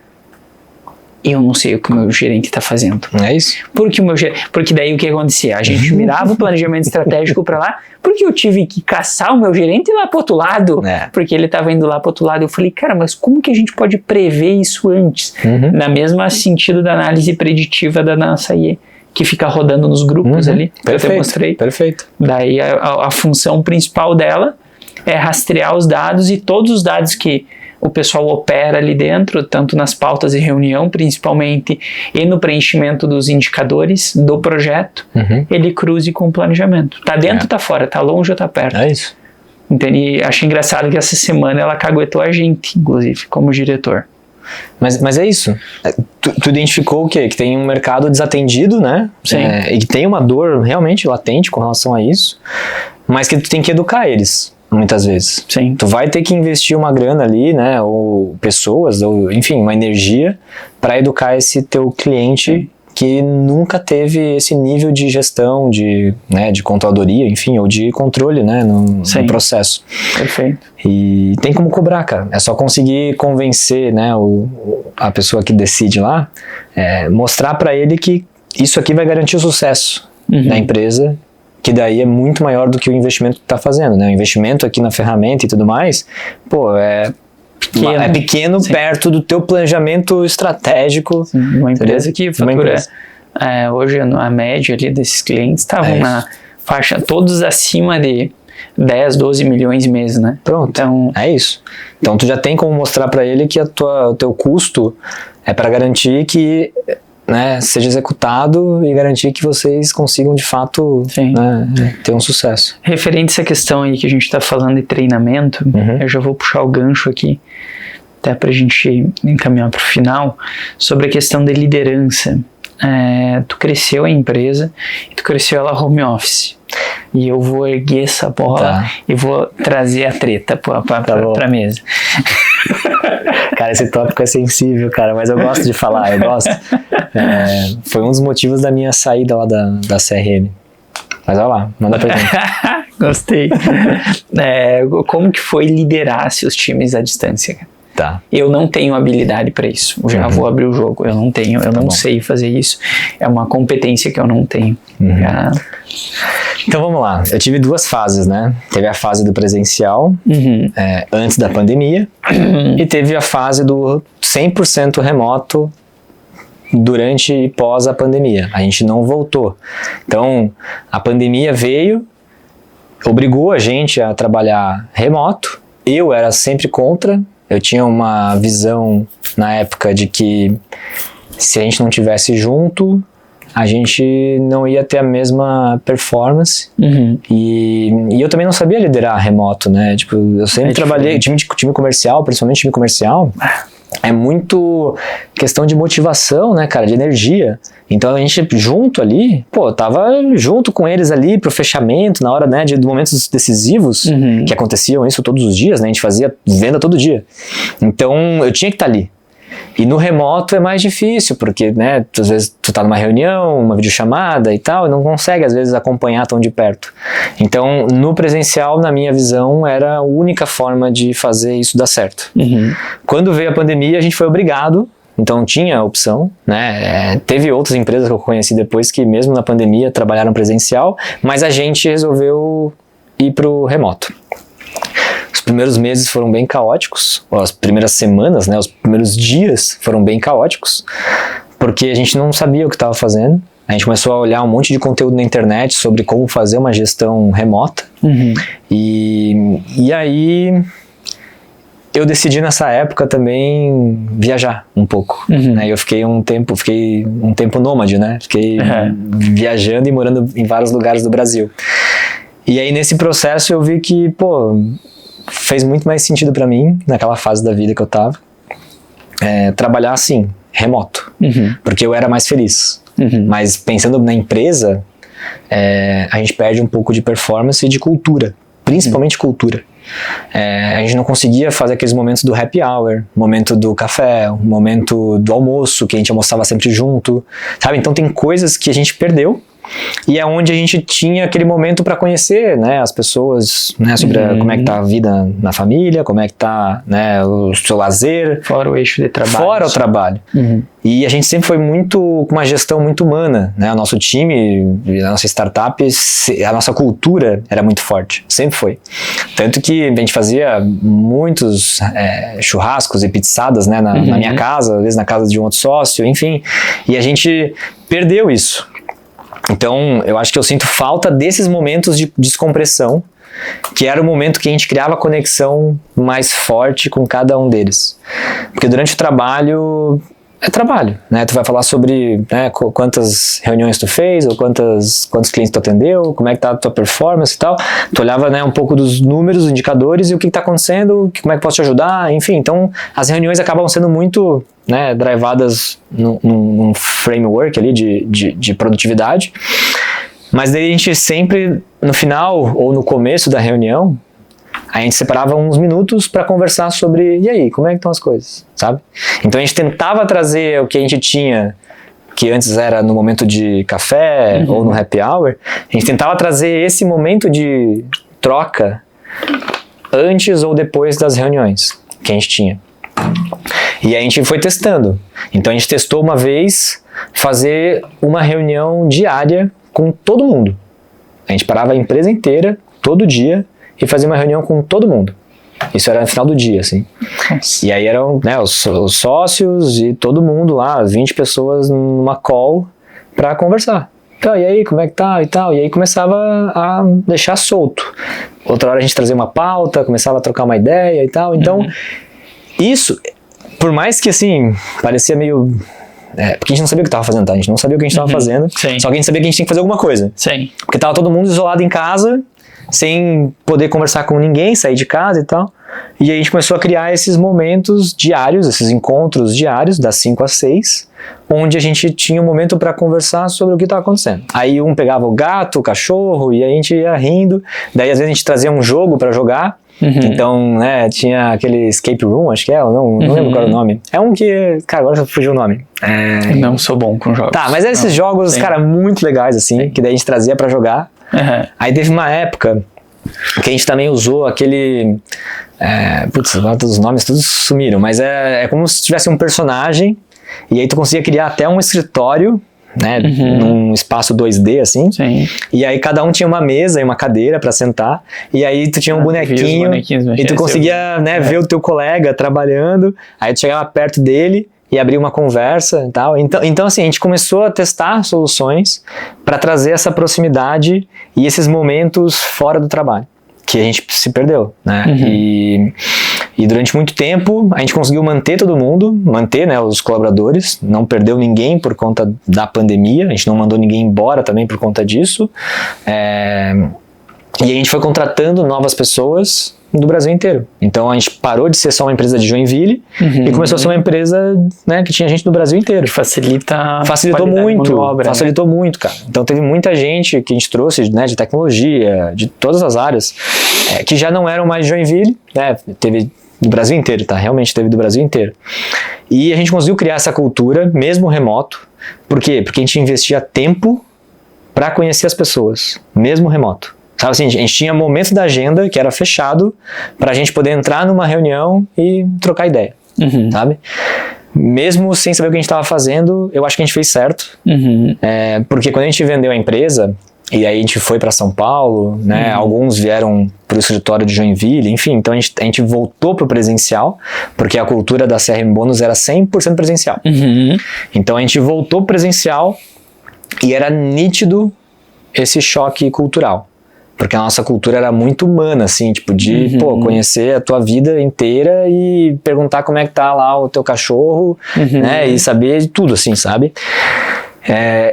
eu não sei o que o meu gerente está fazendo. É isso? Porque daí o que acontecia? A gente mirava o planejamento estratégico para lá, porque eu tive que caçar o meu gerente lá para outro lado, porque ele estava indo lá para outro lado. Eu falei, cara, mas como que a gente pode prever isso antes? Na mesma sentido da análise preditiva da nossa IE, que fica rodando nos grupos ali, que eu te mostrei. Perfeito. Daí a função principal dela é rastrear os dados, e todos os dados que o pessoal opera ali dentro, tanto nas pautas de reunião, principalmente, e no preenchimento dos indicadores do projeto, ele cruze com o planejamento. Tá dentro, tá fora, tá longe ou tá perto. É isso. E achei engraçado que essa semana ela caguetou a gente, inclusive, como diretor. Mas é isso. Tu identificou o quê? Que tem um mercado desatendido, né? Sim. E que tem uma dor realmente latente com relação a isso, mas que tu tem que educar eles, muitas vezes. Sim. Tu vai ter que investir uma grana ali, né? Ou pessoas, ou enfim, uma energia para educar esse teu cliente que nunca teve esse nível de gestão, de controladoria, enfim, ou de controle, né, no processo. Perfeito. E tem como cobrar, cara. É só conseguir convencer, né, a pessoa que decide lá, mostrar para ele que isso aqui vai garantir o sucesso da empresa, que daí é muito maior do que o investimento que tu tá fazendo, né? O investimento aqui na ferramenta e tudo mais, pô, é pequeno perto do teu planejamento estratégico. Uma empresa que fatura hoje a média ali desses clientes estavam na faixa, todos acima de 10, 12 milhões mês, né? Pronto, então, é isso. Então tu já tem como mostrar para ele que o teu custo é para garantir que seja executado e garantir que vocês consigam de fato ter um sucesso. Referente a essa questão aí que a gente está falando de treinamento, eu já vou puxar o gancho aqui, até para a gente encaminhar para o final, sobre a questão de liderança. Tu cresceu a empresa e tu cresceu ela home office. E eu vou erguer essa bola e vou trazer a treta pra mesa. Cara, esse tópico é sensível, cara, mas eu gosto de falar, eu gosto. Foi um dos motivos da minha saída lá da CRM. Mas olha lá, manda pra gente. Gostei. Como que foi liderar seus times à distância? Tá. Eu não tenho habilidade para isso. Já vou abrir o jogo. Eu não tenho, eu não sei fazer isso. É uma competência que eu não tenho. Então vamos lá. Eu tive 2 fases, né? Teve a fase do presencial, antes da pandemia, e teve a fase do 100% remoto durante e pós a pandemia. A gente não voltou. Então, a pandemia veio, obrigou a gente a trabalhar remoto. Eu era sempre contra. Eu tinha uma visão na época de que se a gente não tivesse junto, a gente não ia ter a mesma performance. E eu também não sabia liderar remoto, né? Tipo, eu sempre trabalhei, time comercial, principalmente time comercial, é muito questão de motivação, né, cara, de energia. Então a gente junto ali, tava junto com eles ali pro fechamento, na hora, né, de momentos decisivos, que aconteciam isso todos os dias, né, a gente fazia venda todo dia. Então eu tinha que estar ali. E no remoto é mais difícil, porque, né, às vezes tu tá numa reunião, uma videochamada e tal, e não consegue, às vezes, acompanhar tão de perto. Então, no presencial, na minha visão, era a única forma de fazer isso dar certo. Quando veio a pandemia, a gente foi obrigado, então tinha a opção, né, teve outras empresas que eu conheci depois que, mesmo na pandemia, trabalharam presencial, mas a gente resolveu ir pro remoto. Os primeiros meses foram bem caóticos, as primeiras semanas, né, os primeiros dias foram bem caóticos, porque a gente não sabia o que estava fazendo. A gente começou a olhar um monte de conteúdo na internet sobre como fazer uma gestão remota. E aí eu decidi nessa época também viajar um pouco. Né? Eu fiquei um tempo nômade, né? Fiquei viajando e morando em vários lugares do Brasil. E aí nesse processo eu vi que, fez muito mais sentido pra mim, naquela fase da vida que eu tava, trabalhar assim, remoto, porque eu era mais feliz. Mas pensando na empresa, a gente perde um pouco de performance e de cultura, principalmente cultura. A gente não conseguia fazer aqueles momentos do happy hour, momento do café, momento do almoço, que a gente almoçava sempre junto, sabe? Então tem coisas que a gente perdeu, e é onde a gente tinha aquele momento para conhecer, né, as pessoas, né, sobre como é que tá a vida na família, como é que tá, né, o seu lazer. Fora o eixo de trabalho. Fora o trabalho. E a gente sempre foi com uma gestão muito humana, né, o nosso time, a nossa startup, a nossa cultura era muito forte, sempre foi. Tanto que a gente fazia muitos churrascos e pizzadas, né, na minha casa, às vezes na casa de um outro sócio, enfim, e a gente perdeu isso. Então, eu acho que eu sinto falta desses momentos de descompressão, que era o momento que a gente criava conexão mais forte com cada um deles. Porque durante o trabalho, é trabalho, né? Tu vai falar sobre, né, quantas reuniões tu fez, ou quantos clientes tu atendeu, como é que tá a tua performance e tal. Tu olhava, né, um pouco dos números, dos indicadores e o que tá acontecendo, como é que posso te ajudar, enfim. Então, as reuniões acabam sendo muito, né, drivadas num framework ali de produtividade. Mas daí a gente sempre, no final ou no começo da reunião, a gente separava uns minutos para conversar sobre, e aí, como é que estão as coisas, sabe? Então a gente tentava trazer o que a gente tinha, que antes era no momento de café ou no happy hour, a gente tentava trazer esse momento de troca antes ou depois das reuniões que a gente tinha. E a gente foi testando. Então a gente testou uma vez fazer uma reunião diária com todo mundo. A gente parava a empresa inteira, todo dia, e fazia uma reunião com todo mundo. Isso era no final do dia, assim. Nossa. E aí eram, né, os sócios e todo mundo lá, 20 pessoas numa call para conversar. Então, e aí, como é que tá e tal? E aí começava a deixar solto. Outra hora a gente trazia uma pauta, começava a trocar uma ideia e tal. Então, isso, por mais que, assim, parecia meio... porque a gente não sabia o que estava fazendo, tá? A gente não sabia o que a gente estava fazendo, Sim. Só que a gente sabia que a gente tinha que fazer alguma coisa. Sim. Porque tava todo mundo isolado em casa, sem poder conversar com ninguém, sair de casa e tal. E aí a gente começou a criar esses momentos diários, esses encontros diários, das 5 às 6, onde a gente tinha um momento para conversar sobre o que estava acontecendo. Aí um pegava o gato, o cachorro, e aí a gente ia rindo. Daí às vezes a gente trazia um jogo para jogar. Então, né, tinha aquele escape room, acho que não lembro qual era o nome. É um que, cara, agora fugiu o nome. Não sou bom com jogos. Tá, mas esses jogos, cara, muito legais, assim, que daí a gente trazia pra jogar. Aí teve uma época que a gente também usou aquele... agora os nomes todos sumiram, mas é como se tivesse um personagem, e aí tu conseguia criar até um escritório, né, num espaço 2D, assim. Sim. E aí cada um tinha uma mesa e uma cadeira pra sentar, e aí tu tinha um bonequinho, e tu conseguia, né, ver o teu colega trabalhando, aí tu chegava perto dele e abria uma conversa e tal. Então assim, a gente começou a testar soluções para trazer essa proximidade e esses momentos fora do trabalho, que a gente se perdeu, né? E durante muito tempo a gente conseguiu manter todo mundo, né, os colaboradores, não perdeu ninguém por conta da pandemia, a gente não mandou ninguém embora também por conta disso. E aí a gente foi contratando novas pessoas do Brasil inteiro. Então a gente parou de ser só uma empresa de Joinville e começou a ser uma empresa, né, que tinha gente do Brasil inteiro. Facilitou muito, cara. Então teve muita gente que a gente trouxe, né, de tecnologia, de todas as áreas, que já não eram mais de Joinville, né, teve do Brasil inteiro, tá? Realmente teve do Brasil inteiro. E a gente conseguiu criar essa cultura, mesmo remoto. Por quê? Porque a gente investia tempo para conhecer as pessoas, mesmo remoto. Sabe assim, a gente tinha momento da agenda que era fechado para a gente poder entrar numa reunião e trocar ideia, sabe? Mesmo sem saber o que a gente estava fazendo, eu acho que a gente fez certo. Porque quando a gente vendeu a empresa, e aí a gente foi para São Paulo, né? Alguns vieram para o escritório de Joinville, enfim, então a gente voltou para o presencial, porque a cultura da CRM Bônus era 100% presencial. Então a gente voltou presencial e era nítido esse choque cultural. Porque a nossa cultura era muito humana, assim, tipo, de, conhecer a tua vida inteira e perguntar como é que tá lá o teu cachorro, né, e saber de tudo, assim, sabe?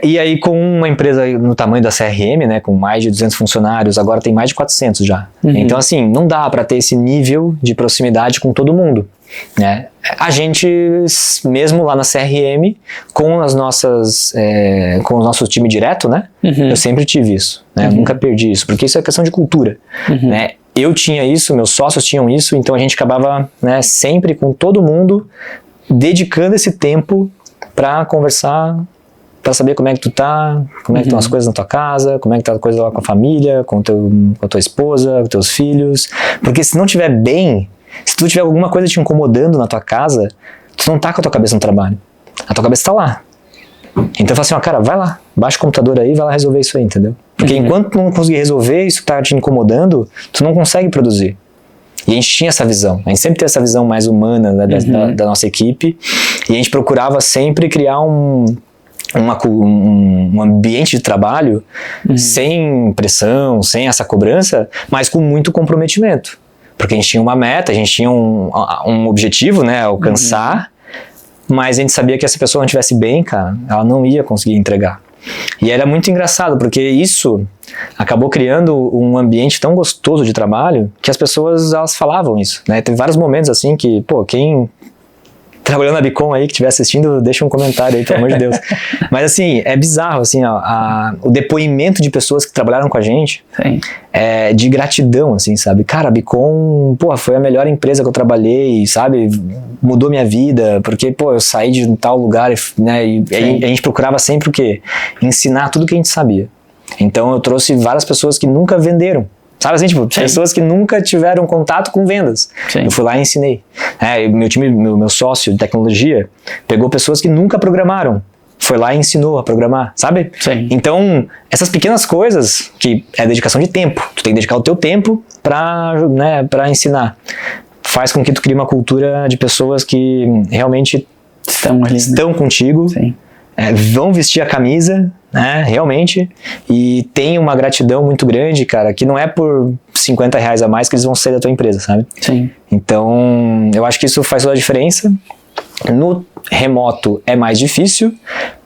E aí com uma empresa no tamanho da CRM, né, com mais de 200 funcionários, agora tem mais de 400 já. Então, assim, não dá para ter esse nível de proximidade com todo mundo, né? A gente, mesmo lá na CRM, com as nossas, com o nosso time direto, né, eu sempre tive isso, né, eu nunca perdi isso, porque isso é questão de cultura, né? Eu tinha isso, meus sócios tinham isso, então a gente acabava, né, sempre com todo mundo dedicando esse tempo para conversar, para saber como é que tu tá, como é que estão as coisas na tua casa, como é que tá a coisa lá com a família, com a tua esposa, com teus filhos, porque se não estiver bem, se tu tiver alguma coisa te incomodando na tua casa, tu não tá com a tua cabeça no trabalho, a tua cabeça tá lá. Então eu falo assim, ó, cara, vai lá, baixa o computador aí e vai lá resolver isso aí, entendeu? Porque enquanto tu não conseguir resolver isso que tá te incomodando, tu não consegue produzir. E a gente tinha essa visão, a gente sempre teve essa visão mais humana, né, da nossa equipe, e a gente procurava sempre criar um ambiente de trabalho sem pressão, sem essa cobrança, mas com muito comprometimento. Porque a gente tinha uma meta, a gente tinha um objetivo, né, alcançar, mas a gente sabia que se essa pessoa não estivesse bem, cara, ela não ia conseguir entregar. E era muito engraçado, porque isso acabou criando um ambiente tão gostoso de trabalho que as pessoas, elas falavam isso, né? Teve vários momentos assim que, pô, quem trabalhando na Bicom aí, que estiver assistindo, deixa um comentário aí, pelo amor de Deus. Mas assim, é bizarro, assim, ó, o depoimento de pessoas que trabalharam com a gente, de gratidão, assim, sabe? Cara, a Bicom, pô, foi a melhor empresa que eu trabalhei, sabe? Mudou minha vida, porque, pô, eu saí de tal lugar, né? E a gente procurava sempre o quê? Ensinar tudo que a gente sabia. Então eu trouxe várias pessoas que nunca venderam. Sabe assim, tipo, pessoas que nunca tiveram contato com vendas. Eu fui lá e ensinei. Meu time, meu sócio de tecnologia, pegou pessoas que nunca programaram. Foi lá e ensinou a programar, sabe? Então, essas pequenas coisas, que é dedicação de tempo. Tu tem que dedicar o teu tempo pra ensinar. Faz com que tu crie uma cultura de pessoas que realmente estão contigo. Vão vestir a camisa, né, realmente, e tem uma gratidão muito grande, cara, que não é por R$50 a mais que eles vão sair da tua empresa, sabe? Então, eu acho que isso faz toda a diferença. No remoto é mais difícil,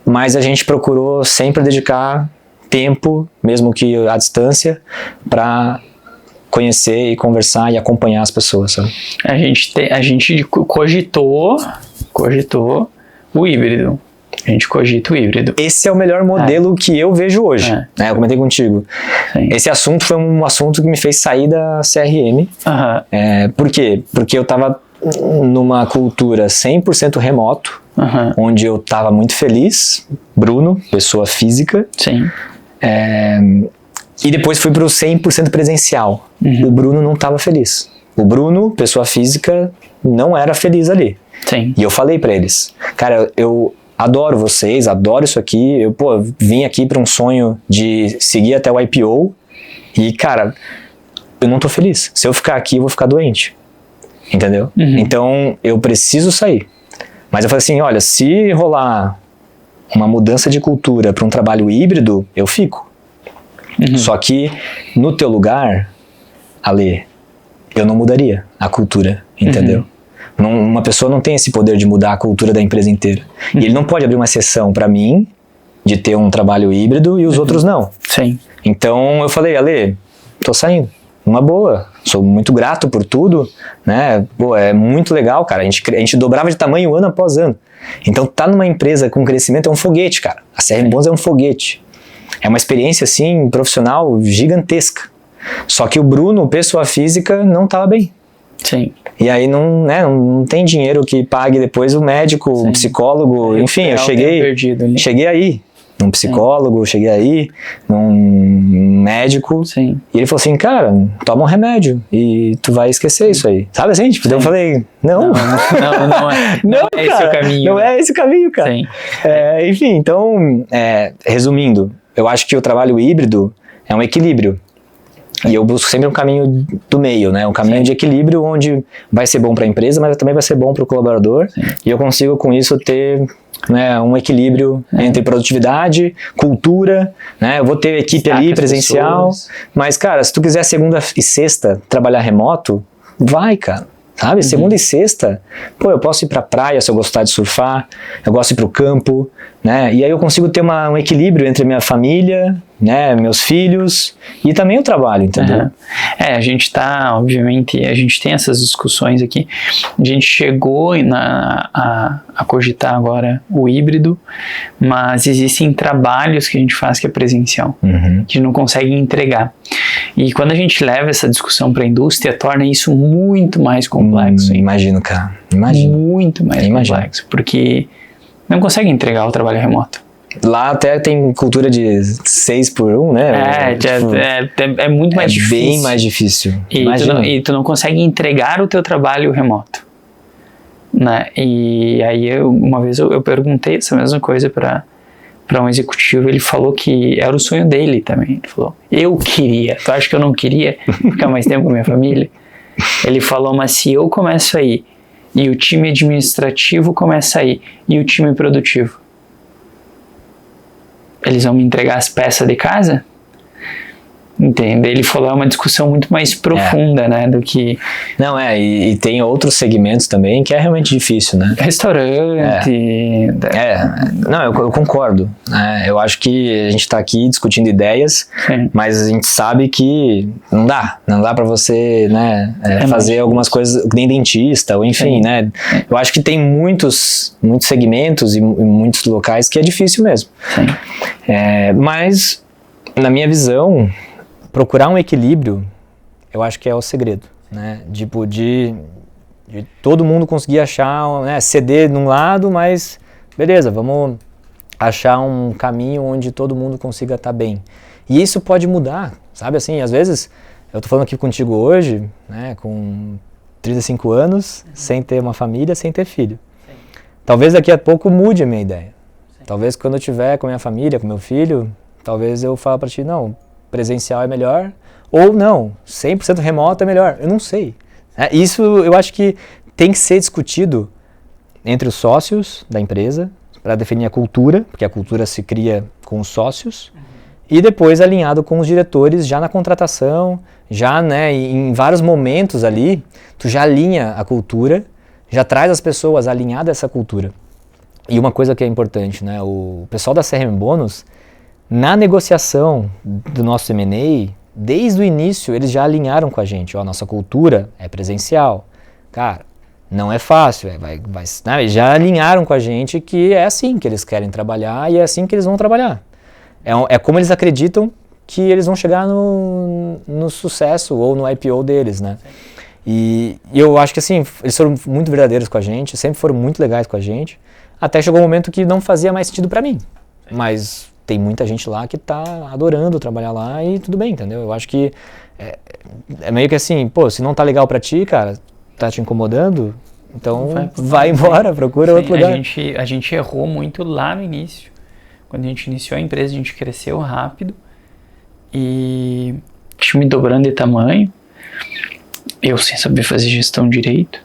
mas a gente procurou sempre dedicar tempo, mesmo que à distância, para conhecer e conversar e acompanhar as pessoas, sabe? A gente cogitou o híbrido. A gente cogita o híbrido. Esse é o melhor modelo que eu vejo hoje. Né? Eu comentei contigo. Esse assunto foi um assunto que me fez sair da CRM. Por quê? Porque eu estava numa cultura 100% remoto, onde eu estava muito feliz. Bruno, pessoa física. E depois fui para o 100% presencial. O Bruno não estava feliz. O Bruno, pessoa física, não era feliz ali. E eu falei para eles, cara, eu adoro vocês, adoro isso aqui, eu, vim aqui para um sonho de seguir até o IPO e, cara, eu não tô feliz. Se eu ficar aqui, eu vou ficar doente, entendeu? Então, eu preciso sair. Mas eu falei assim, olha, se rolar uma mudança de cultura para um trabalho híbrido, eu fico. Só que, no teu lugar, Ale, eu não mudaria a cultura, entendeu? Uma pessoa não tem esse poder de mudar a cultura da empresa inteira. E ele não pode abrir uma exceção para mim de ter um trabalho híbrido e os outros não. Então eu falei, Ale, tô saindo. Uma boa, sou muito grato por tudo, né? Pô, é muito legal, cara. A gente dobrava de tamanho ano após ano. Então, tá numa empresa com crescimento é um foguete, cara. A CRM Bônus é um foguete. É uma experiência, assim, profissional gigantesca. Só que o Bruno, pessoa física, não tava bem. Sim. E aí não tem dinheiro que pague depois o médico, o psicólogo, enfim, eu cheguei aí. Num psicólogo, cheguei aí, num médico, Sim. E ele falou assim, cara, toma um remédio e tu vai esquecer isso aí. Sabe assim? Tipo, daí eu falei, não é esse o caminho. Não é esse o caminho, cara. Sim. Enfim, então, resumindo, eu acho que o trabalho híbrido é um equilíbrio. E eu busco sempre um caminho do meio, né? Um caminho de equilíbrio onde vai ser bom para a empresa, mas também vai ser bom para o colaborador. Sim. E eu consigo com isso ter, né, um equilíbrio entre produtividade, cultura, né? Eu vou ter equipe ali presencial, mas cara, se tu quiser segunda e sexta trabalhar remoto, vai, cara. Sabe? Segunda e sexta, pô, eu posso ir pra praia se eu gostar de surfar, eu gosto de ir pro campo, né? E aí eu consigo ter um equilíbrio entre a minha família, né, meus filhos e também o trabalho, entendeu? A gente tá, obviamente, a gente tem essas discussões aqui, a gente chegou a cogitar agora o híbrido, mas existem trabalhos que a gente faz que é presencial, que a gente não consegue entregar. E quando a gente leva essa discussão para a indústria, torna isso muito mais complexo. Imagino, cara. Imagino. Muito mais complexo, porque não consegue entregar o trabalho remoto. Lá até tem cultura de 6x1, né? É muito mais difícil. É bem mais difícil. E tu não consegue entregar o teu trabalho remoto. Né? E aí, uma vez eu perguntei essa mesma coisa para um executivo, ele falou que era o sonho dele também. Ele falou, eu queria. Tu acha que eu não queria ficar mais tempo com a minha família? Ele falou, mas se eu começo aí, e o time administrativo começa aí, e o time produtivo, eles vão me entregar as peças de casa? Entende? Ele falou, é uma discussão muito mais profunda, né, do que... Não, e tem outros segmentos também que é realmente difícil, né? Restaurante... Não, eu concordo. Eu acho que a gente tá aqui discutindo ideias, mas a gente sabe que não dá pra você, né, fazer algumas coisas, nem dentista, ou enfim, né? Eu acho que tem muitos segmentos e muitos locais que é difícil mesmo. Mas, na minha visão... Procurar um equilíbrio, eu acho que é o segredo, né? Tipo, de todo mundo conseguir achar, né, ceder num lado, mas beleza, vamos achar um caminho onde todo mundo consiga estar bem. E isso pode mudar, sabe assim, às vezes, eu tô falando aqui contigo hoje, né, com 35 anos, sem ter uma família, sem ter filho. Talvez daqui a pouco mude a minha ideia. Talvez quando eu tiver com a minha família, com meu filho, talvez eu fale para ti, não, presencial é melhor, ou não, 100% remoto é melhor, eu não sei. Isso eu acho que tem que ser discutido entre os sócios da empresa, para definir a cultura, porque a cultura se cria com os sócios, e depois alinhado com os diretores já na contratação, já, né, em vários momentos ali, tu já alinha a cultura, já traz as pessoas alinhadas a essa cultura. E uma coisa que é importante, né, o pessoal da CRM Bônus, na negociação do nosso M&A, desde o início eles já alinharam com a gente, ó, nossa cultura é presencial. Cara, não é fácil, já alinharam com a gente que é assim que eles querem trabalhar e é assim que eles vão trabalhar. É como eles acreditam que eles vão chegar no sucesso ou no IPO deles, né? E eu acho que assim, eles foram muito verdadeiros com a gente, sempre foram muito legais com a gente, até chegou um momento que não fazia mais sentido para mim, mas... Tem muita gente lá que tá adorando trabalhar lá e tudo bem, entendeu? Eu acho que é meio que assim, pô, se não tá legal pra ti, cara, tá te incomodando, então vai embora, procura outro lugar. A gente errou muito lá no início. Quando a gente iniciou a empresa, a gente cresceu rápido e time dobrando de tamanho, eu sem saber fazer gestão direito.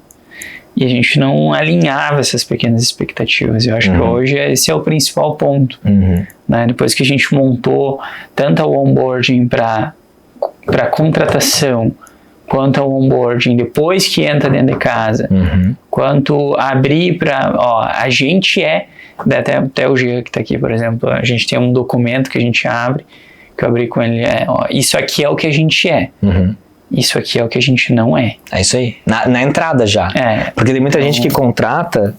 E a gente não alinhava essas pequenas expectativas. Eu acho que hoje esse é o principal ponto. Né? Depois que a gente montou tanto o onboarding para contratação, quanto ao onboarding depois que entra dentro de casa, quanto abrir para... a gente até o Jean que está aqui, por exemplo, a gente tem um documento que a gente abre, que eu abri com ele ó, isso aqui é o que a gente é. Isso aqui é o que a gente não é. É isso aí. Na entrada já. Porque tem muita gente que contrata,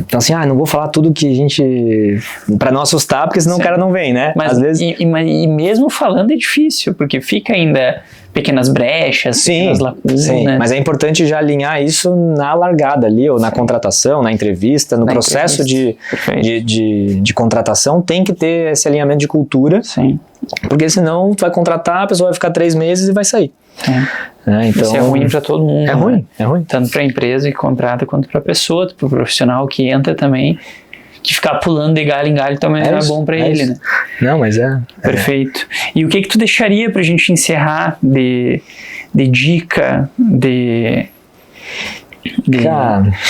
então assim, não vou falar tudo que a gente... Pra não assustar, porque senão o cara não vem, né? Mas, às vezes... e mesmo falando é difícil, porque fica ainda pequenas brechas, pequenas lacunas. Sim, mas é importante já alinhar isso na largada ali, ou na contratação, na entrevista, no processo de contratação, tem que ter esse alinhamento de cultura. Sim. Porque senão tu vai contratar, a pessoa vai ficar 3 meses e vai sair. Então, isso é ruim para todo mundo. É ruim. Tanto para a empresa que contrata, quanto para a pessoa, para o profissional que entra também, que ficar pulando de galho em galho também não é bom para ele, né? Não, mas Perfeito. E o que tu deixaria pra gente encerrar de dica,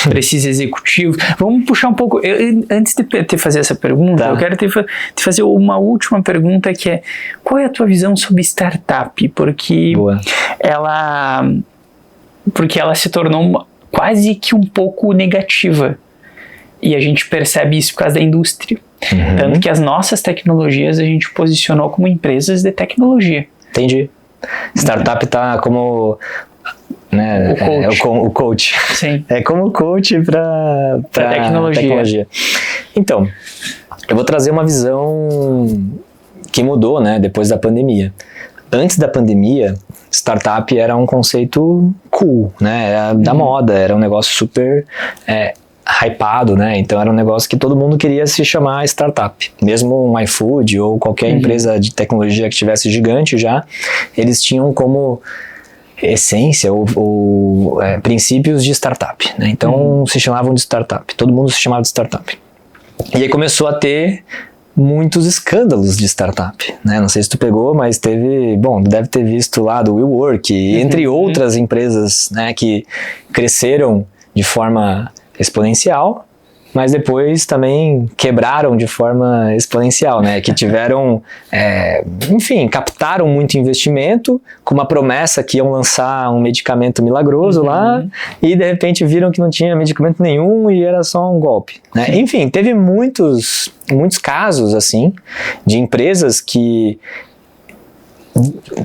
para esses executivos? Vamos puxar um pouco, antes de te fazer essa pergunta, eu quero te fazer uma última pergunta, que é: qual é a tua visão sobre startup? Porque ela se tornou quase que um pouco negativa, e a gente percebe isso por causa da indústria. Tanto que as nossas tecnologias a gente posicionou como empresas de tecnologia. Entendi. Startup tá como... né, o coach. Sim. É como o coach para tecnologia. Então, eu vou trazer uma visão que mudou, né, depois da pandemia. Antes da pandemia, startup era um conceito cool, né, era da moda, era um negócio super hypado, né, então era um negócio que todo mundo queria se chamar startup. Mesmo um iFood ou qualquer empresa de tecnologia que tivesse gigante já, eles tinham como essência ou princípios de startup, né? Então se chamavam de startup, todo mundo se chamava de startup. E aí começou a ter muitos escândalos de startup, né? Não sei se tu pegou, mas deve ter visto lá do WeWork, entre outras empresas, né, que cresceram de forma exponencial, mas depois também quebraram de forma exponencial, né? Que tiveram, captaram muito investimento com uma promessa que iam lançar um medicamento milagroso lá, e de repente viram que não tinha medicamento nenhum e era só um golpe, né? Enfim, teve muitos casos assim de empresas que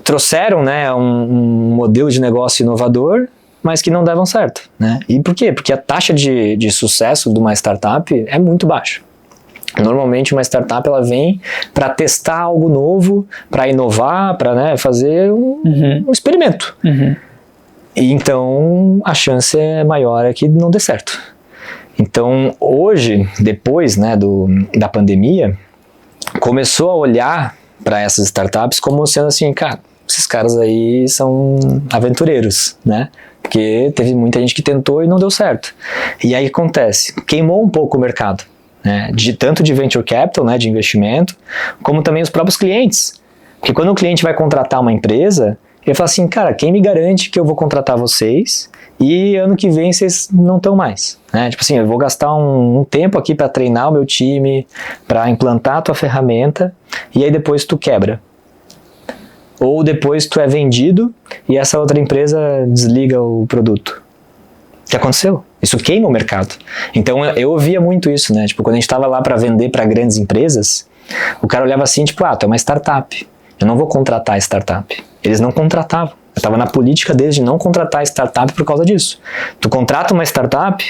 trouxeram, né, um modelo de negócio inovador, mas que não davam certo, né? E por quê? Porque a taxa de sucesso de uma startup é muito baixa. Normalmente uma startup ela vem para testar algo novo, para inovar, para, né, fazer um experimento. E então a chance é maior que não dê certo. Então hoje, depois, né, da pandemia, começou a olhar para essas startups como sendo assim, cara, esses caras aí são aventureiros, né? Porque teve muita gente que tentou e não deu certo. E aí acontece, queimou um pouco o mercado, né? Tanto de venture capital, né, de investimento, como também os próprios clientes. Porque quando o cliente vai contratar uma empresa, ele fala assim, cara, quem me garante que eu vou contratar vocês e ano que vem vocês não estão mais, né? Tipo assim, eu vou gastar um tempo aqui para treinar o meu time, para implantar a tua ferramenta, e aí depois tu quebra. Ou depois tu é vendido e essa outra empresa desliga o produto. O que aconteceu? Isso queima o mercado. Então eu ouvia muito isso, né? Tipo, quando a gente estava lá para vender para grandes empresas, o cara olhava assim, tipo, tu é uma startup, eu não vou contratar a startup. Eles não contratavam. Eu estava na política deles de não contratar a startup por causa disso. Tu contrata uma startup,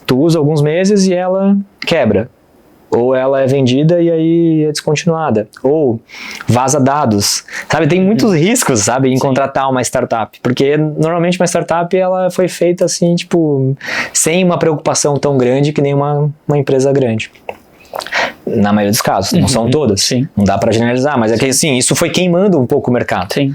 tu usa alguns meses e ela quebra. Ou ela é vendida e aí é descontinuada. Ou vaza dados. Sabe, tem muitos riscos, sabe, em contratar uma startup. Porque normalmente uma startup ela foi feita assim, tipo, sem uma preocupação tão grande que nem uma empresa grande. Na maioria dos casos, não são todas. Sim. Não dá para generalizar, mas é que assim, isso foi queimando um pouco o mercado. Sim.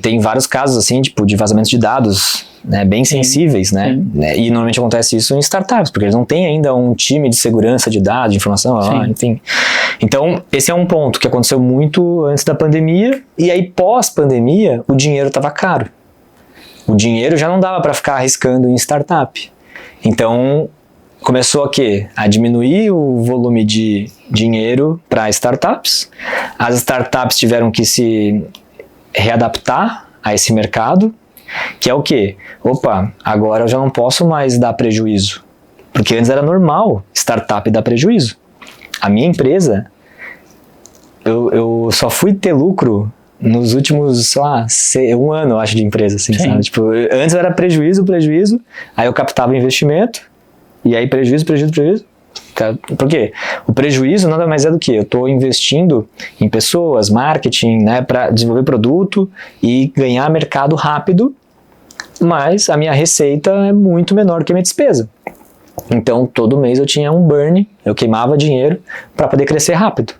Tem vários casos assim, tipo, de vazamento de dados, né, bem sensíveis, né? E normalmente acontece isso em startups, porque eles não têm ainda um time de segurança de dados, de informação, enfim. Então, esse é um ponto que aconteceu muito antes da pandemia, e aí pós-pandemia, o dinheiro estava caro. O dinheiro já não dava para ficar arriscando em startup. Então, começou a diminuir o volume de dinheiro para startups. As startups tiveram que se readaptar a esse mercado, que é o quê? Opa, agora eu já não posso mais dar prejuízo, porque antes era normal startup dar prejuízo. A minha empresa, eu só fui ter lucro nos últimos, sei lá, 1 ano, eu acho, de empresa, assim, sabe? Tipo, antes era prejuízo, aí eu captava investimento, e aí prejuízo. Por quê? O prejuízo nada mais é do que eu estou investindo em pessoas, marketing, né, para desenvolver produto e ganhar mercado rápido, mas a minha receita é muito menor que a minha despesa. Então, todo mês eu tinha um burn, eu queimava dinheiro para poder crescer rápido.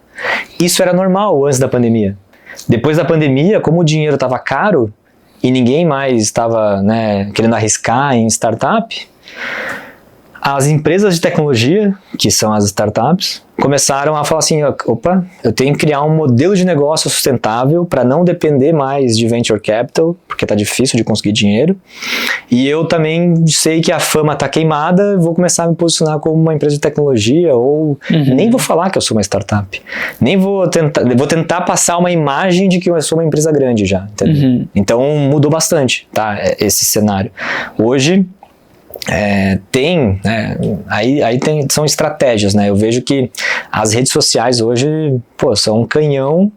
Isso era normal antes da pandemia. Depois da pandemia, como o dinheiro estava caro e ninguém mais estava, né, querendo arriscar em startup, as empresas de tecnologia, que são as startups, começaram a falar assim, opa, eu tenho que criar um modelo de negócio sustentável para não depender mais de venture capital, porque está difícil de conseguir dinheiro, e eu também sei que a fama está queimada, vou começar a me posicionar como uma empresa de tecnologia, ou nem vou falar que eu sou uma startup, nem vou tentar passar uma imagem de que eu sou uma empresa grande já, entendeu? Então mudou bastante, tá, esse cenário. Hoje, são estratégias, né? Eu vejo que as redes sociais hoje, são um canhão.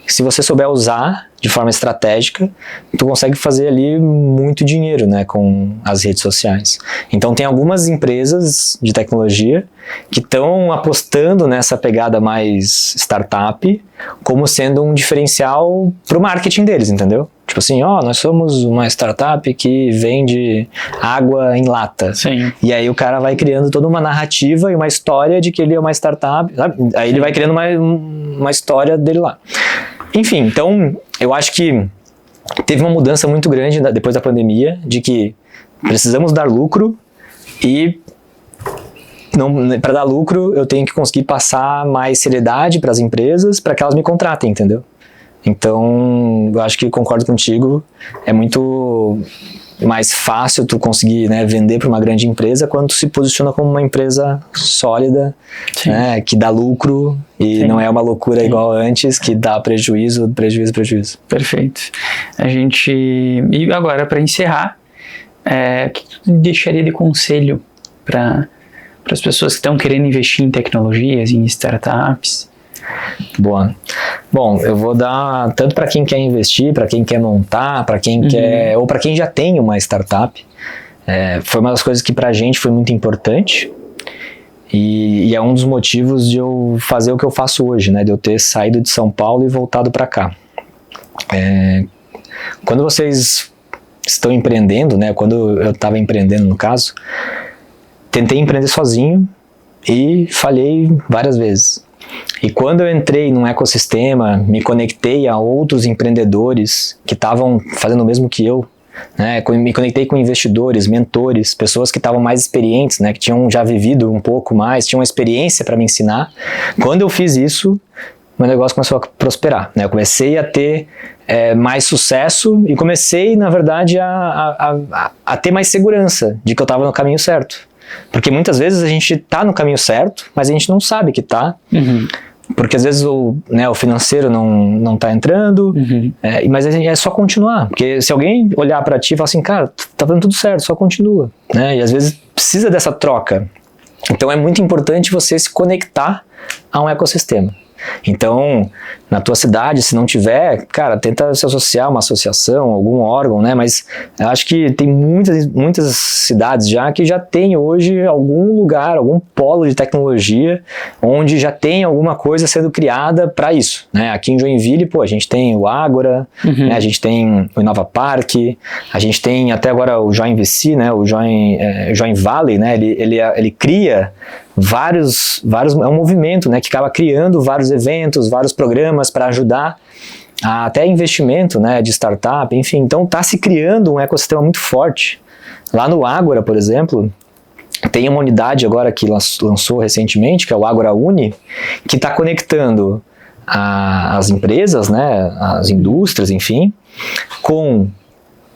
Se você souber usar de forma estratégica, tu consegue fazer ali muito dinheiro, né, com as redes sociais. Então tem algumas empresas de tecnologia que estão apostando nessa pegada mais startup como sendo um diferencial para o marketing deles, entendeu? Tipo assim, nós somos uma startup que vende água em lata. Sim. E aí o cara vai criando toda uma narrativa e uma história de que ele é uma startup, sabe? Aí ele vai criando uma história dele lá. Enfim, então eu acho que teve uma mudança muito grande depois da pandemia, de que precisamos dar lucro e para dar lucro eu tenho que conseguir passar mais seriedade para as empresas para que elas me contratem, entendeu? Então, eu acho que concordo contigo, é muito mais fácil tu conseguir, né, vender para uma grande empresa quando tu se posiciona como uma empresa sólida, né, que dá lucro e não é uma loucura igual antes, que dá prejuízo. Perfeito. E agora, para encerrar, o que tu deixaria de conselho para as pessoas que estão querendo investir em tecnologias, em startups? Boa. Bom, eu vou dar tanto para quem quer investir, para quem quer montar, para quem quer, ou para quem já tem uma startup. Foi uma das coisas que pra gente foi muito importante e é um dos motivos de eu fazer o que eu faço hoje, né? De eu ter saído de São Paulo e voltado para cá. Quando vocês estão empreendendo, né? Quando eu estava empreendendo, no caso, tentei empreender sozinho e falhei várias vezes. E quando eu entrei num ecossistema, me conectei a outros empreendedores que estavam fazendo o mesmo que eu, né? Me conectei com investidores, mentores, pessoas que estavam mais experientes, né? Que tinham já vivido um pouco mais, tinham uma experiência para me ensinar. Quando eu fiz isso, meu negócio começou a prosperar, né? Eu comecei a ter mais sucesso e comecei, na verdade, a ter mais segurança de que eu estava no caminho certo. Porque muitas vezes a gente tá no caminho certo, mas a gente não sabe que tá, porque às vezes o financeiro não tá entrando, mas é só continuar, porque se alguém olhar para ti e falar assim, cara, tá fazendo tudo certo, só continua, né? E às vezes precisa dessa troca. Então é muito importante você se conectar a um ecossistema. Então, na tua cidade, se não tiver, cara, tenta se associar a uma associação, algum órgão, né? Mas eu acho que tem muitas cidades que já tem hoje algum lugar, algum polo de tecnologia, onde já tem alguma coisa sendo criada para isso, né? Aqui em Joinville, a gente tem o Ágora, né? A gente tem o Inova Park, a gente tem até agora o Join VC, né? O Join Valley, né? Ele cria vários, é um movimento, né, que acaba criando vários eventos, vários programas para ajudar até investimento, né, de startup, enfim. Então está se criando um ecossistema muito forte. Lá no Ágora, por exemplo, tem uma unidade agora que lançou recentemente, que é o Ágora Uni, que está conectando as empresas, né, as indústrias, enfim, com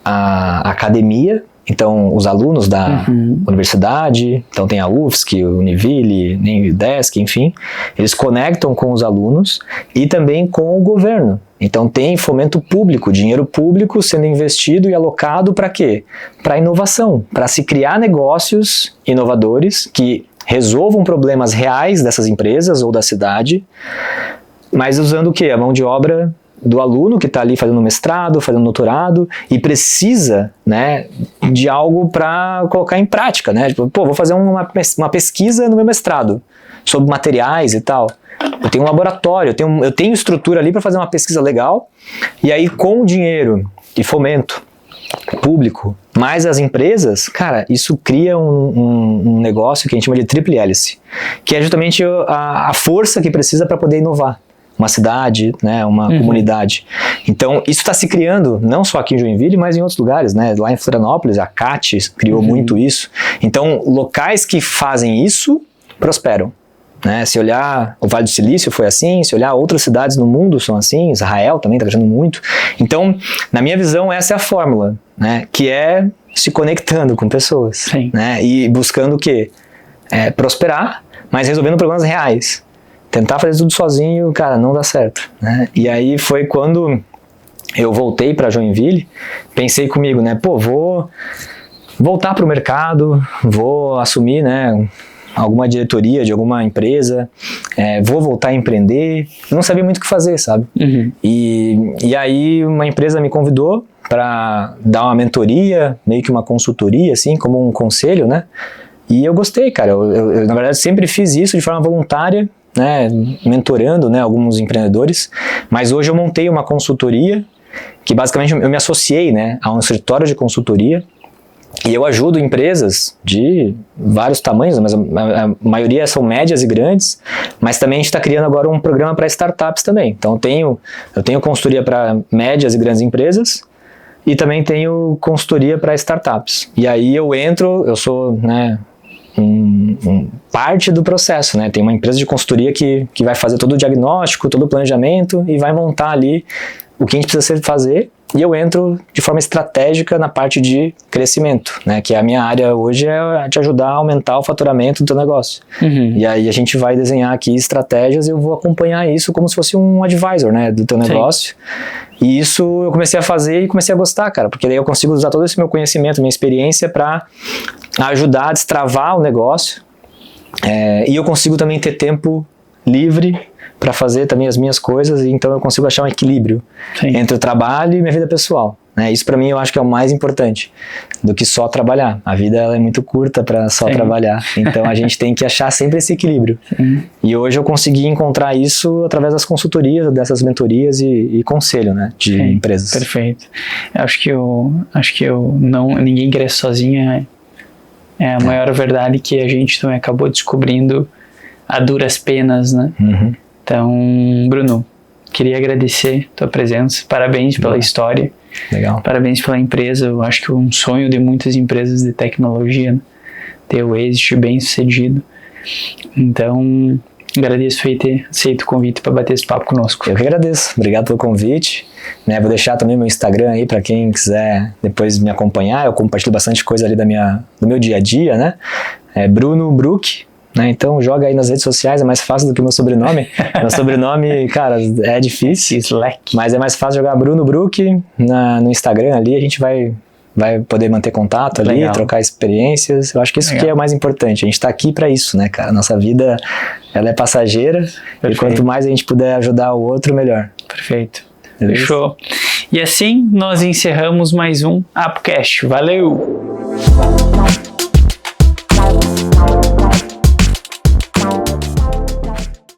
a academia. Então, os alunos da universidade, então tem a UFSC, o Univille, o Udesc, enfim, eles conectam com os alunos e também com o governo. Então tem fomento público, dinheiro público sendo investido e alocado para quê? Para inovação, para se criar negócios inovadores que resolvam problemas reais dessas empresas ou da cidade, mas usando o quê? A mão de obra do aluno que está ali fazendo mestrado, fazendo doutorado e precisa, né, de algo para colocar em prática, né? Tipo, vou fazer uma pesquisa no meu mestrado sobre materiais e tal. Eu tenho um laboratório, eu tenho estrutura ali para fazer uma pesquisa legal, e aí com o dinheiro e fomento público, mais as empresas, cara, isso cria um negócio que a gente chama de tríplice hélice, que é justamente a força que precisa para poder inovar. Uma cidade, né, uma comunidade. Então, isso está se criando, não só aqui em Joinville, mas em outros lugares, né? Lá em Florianópolis, a CAT criou muito isso. Então, locais que fazem isso, prosperam. Né? Se olhar o Vale do Silício foi assim, se olhar outras cidades no mundo são assim, Israel também está crescendo muito. Então, na minha visão, essa é a fórmula, né? Que é se conectando com pessoas. Sim. Né? E buscando o quê? Prosperar, mas resolvendo problemas reais. Tentar fazer tudo sozinho, cara, não dá certo, né? E aí foi quando eu voltei para Joinville, pensei comigo, né? Vou voltar para o mercado, vou assumir, né, alguma diretoria de alguma empresa, vou voltar a empreender. Eu não sabia muito o que fazer, sabe? E aí uma empresa me convidou para dar uma mentoria, meio que uma consultoria, assim, como um conselho, né? E eu gostei, cara. Eu na verdade, sempre fiz isso de forma voluntária, né, mentorando, né, alguns empreendedores, mas hoje eu montei uma consultoria que basicamente eu me associei, né, a um escritório de consultoria e eu ajudo empresas de vários tamanhos, mas a maioria são médias e grandes, mas também a gente está criando agora um programa para startups também. Então eu tenho consultoria para médias e grandes empresas e também tenho consultoria para startups. E aí eu sou, né, parte do processo, né? Tem uma empresa de consultoria que vai fazer todo o diagnóstico, todo o planejamento e vai montar ali o que a gente precisa fazer, e eu entro de forma estratégica na parte de crescimento, né? Que a minha área hoje é te ajudar a aumentar o faturamento do teu negócio. E aí a gente vai desenhar aqui estratégias e eu vou acompanhar isso como se fosse um advisor, né, do teu negócio. E isso eu comecei a fazer e comecei a gostar, cara, porque daí eu consigo usar todo esse meu conhecimento, minha experiência para ajudar a destravar o negócio, e eu consigo também ter tempo livre para fazer também as minhas coisas, e então eu consigo achar um equilíbrio entre o trabalho e minha vida pessoal. Né? Isso para mim eu acho que é o mais importante do que só trabalhar. A vida ela é muito curta para só trabalhar, então a gente tem que achar sempre esse equilíbrio. E hoje eu consegui encontrar isso através das consultorias, dessas mentorias e conselho, né, de empresas. Perfeito. Acho que ninguém cresce sozinho é a maior verdade que a gente também acabou descobrindo a duras penas, né? Então, Bruno, queria agradecer a tua presença, parabéns pela história, Legal. Parabéns pela empresa. Eu acho que é um sonho de muitas empresas de tecnologia, né? Ter o êxito bem sucedido. Então, agradeço por ter aceito o convite para bater esse papo conosco. Eu que agradeço, obrigado pelo convite, né? Vou deixar também meu Instagram aí para quem quiser depois me acompanhar. Eu compartilho bastante coisa ali do meu dia a dia, né? É Bruno Bruck, né? Então joga aí nas redes sociais, é mais fácil do que o meu sobrenome. Meu sobrenome, cara, é difícil, mas é mais fácil jogar Bruno Bruck no Instagram ali, a gente vai poder manter contato ali, trocar experiências. Eu acho que isso que é o mais importante. A gente está aqui para isso, né, cara? Nossa vida, ela é passageira. Perfeito. E quanto mais a gente puder ajudar o outro, melhor. Perfeito. Fechou. E assim nós encerramos mais um Apocast. Valeu!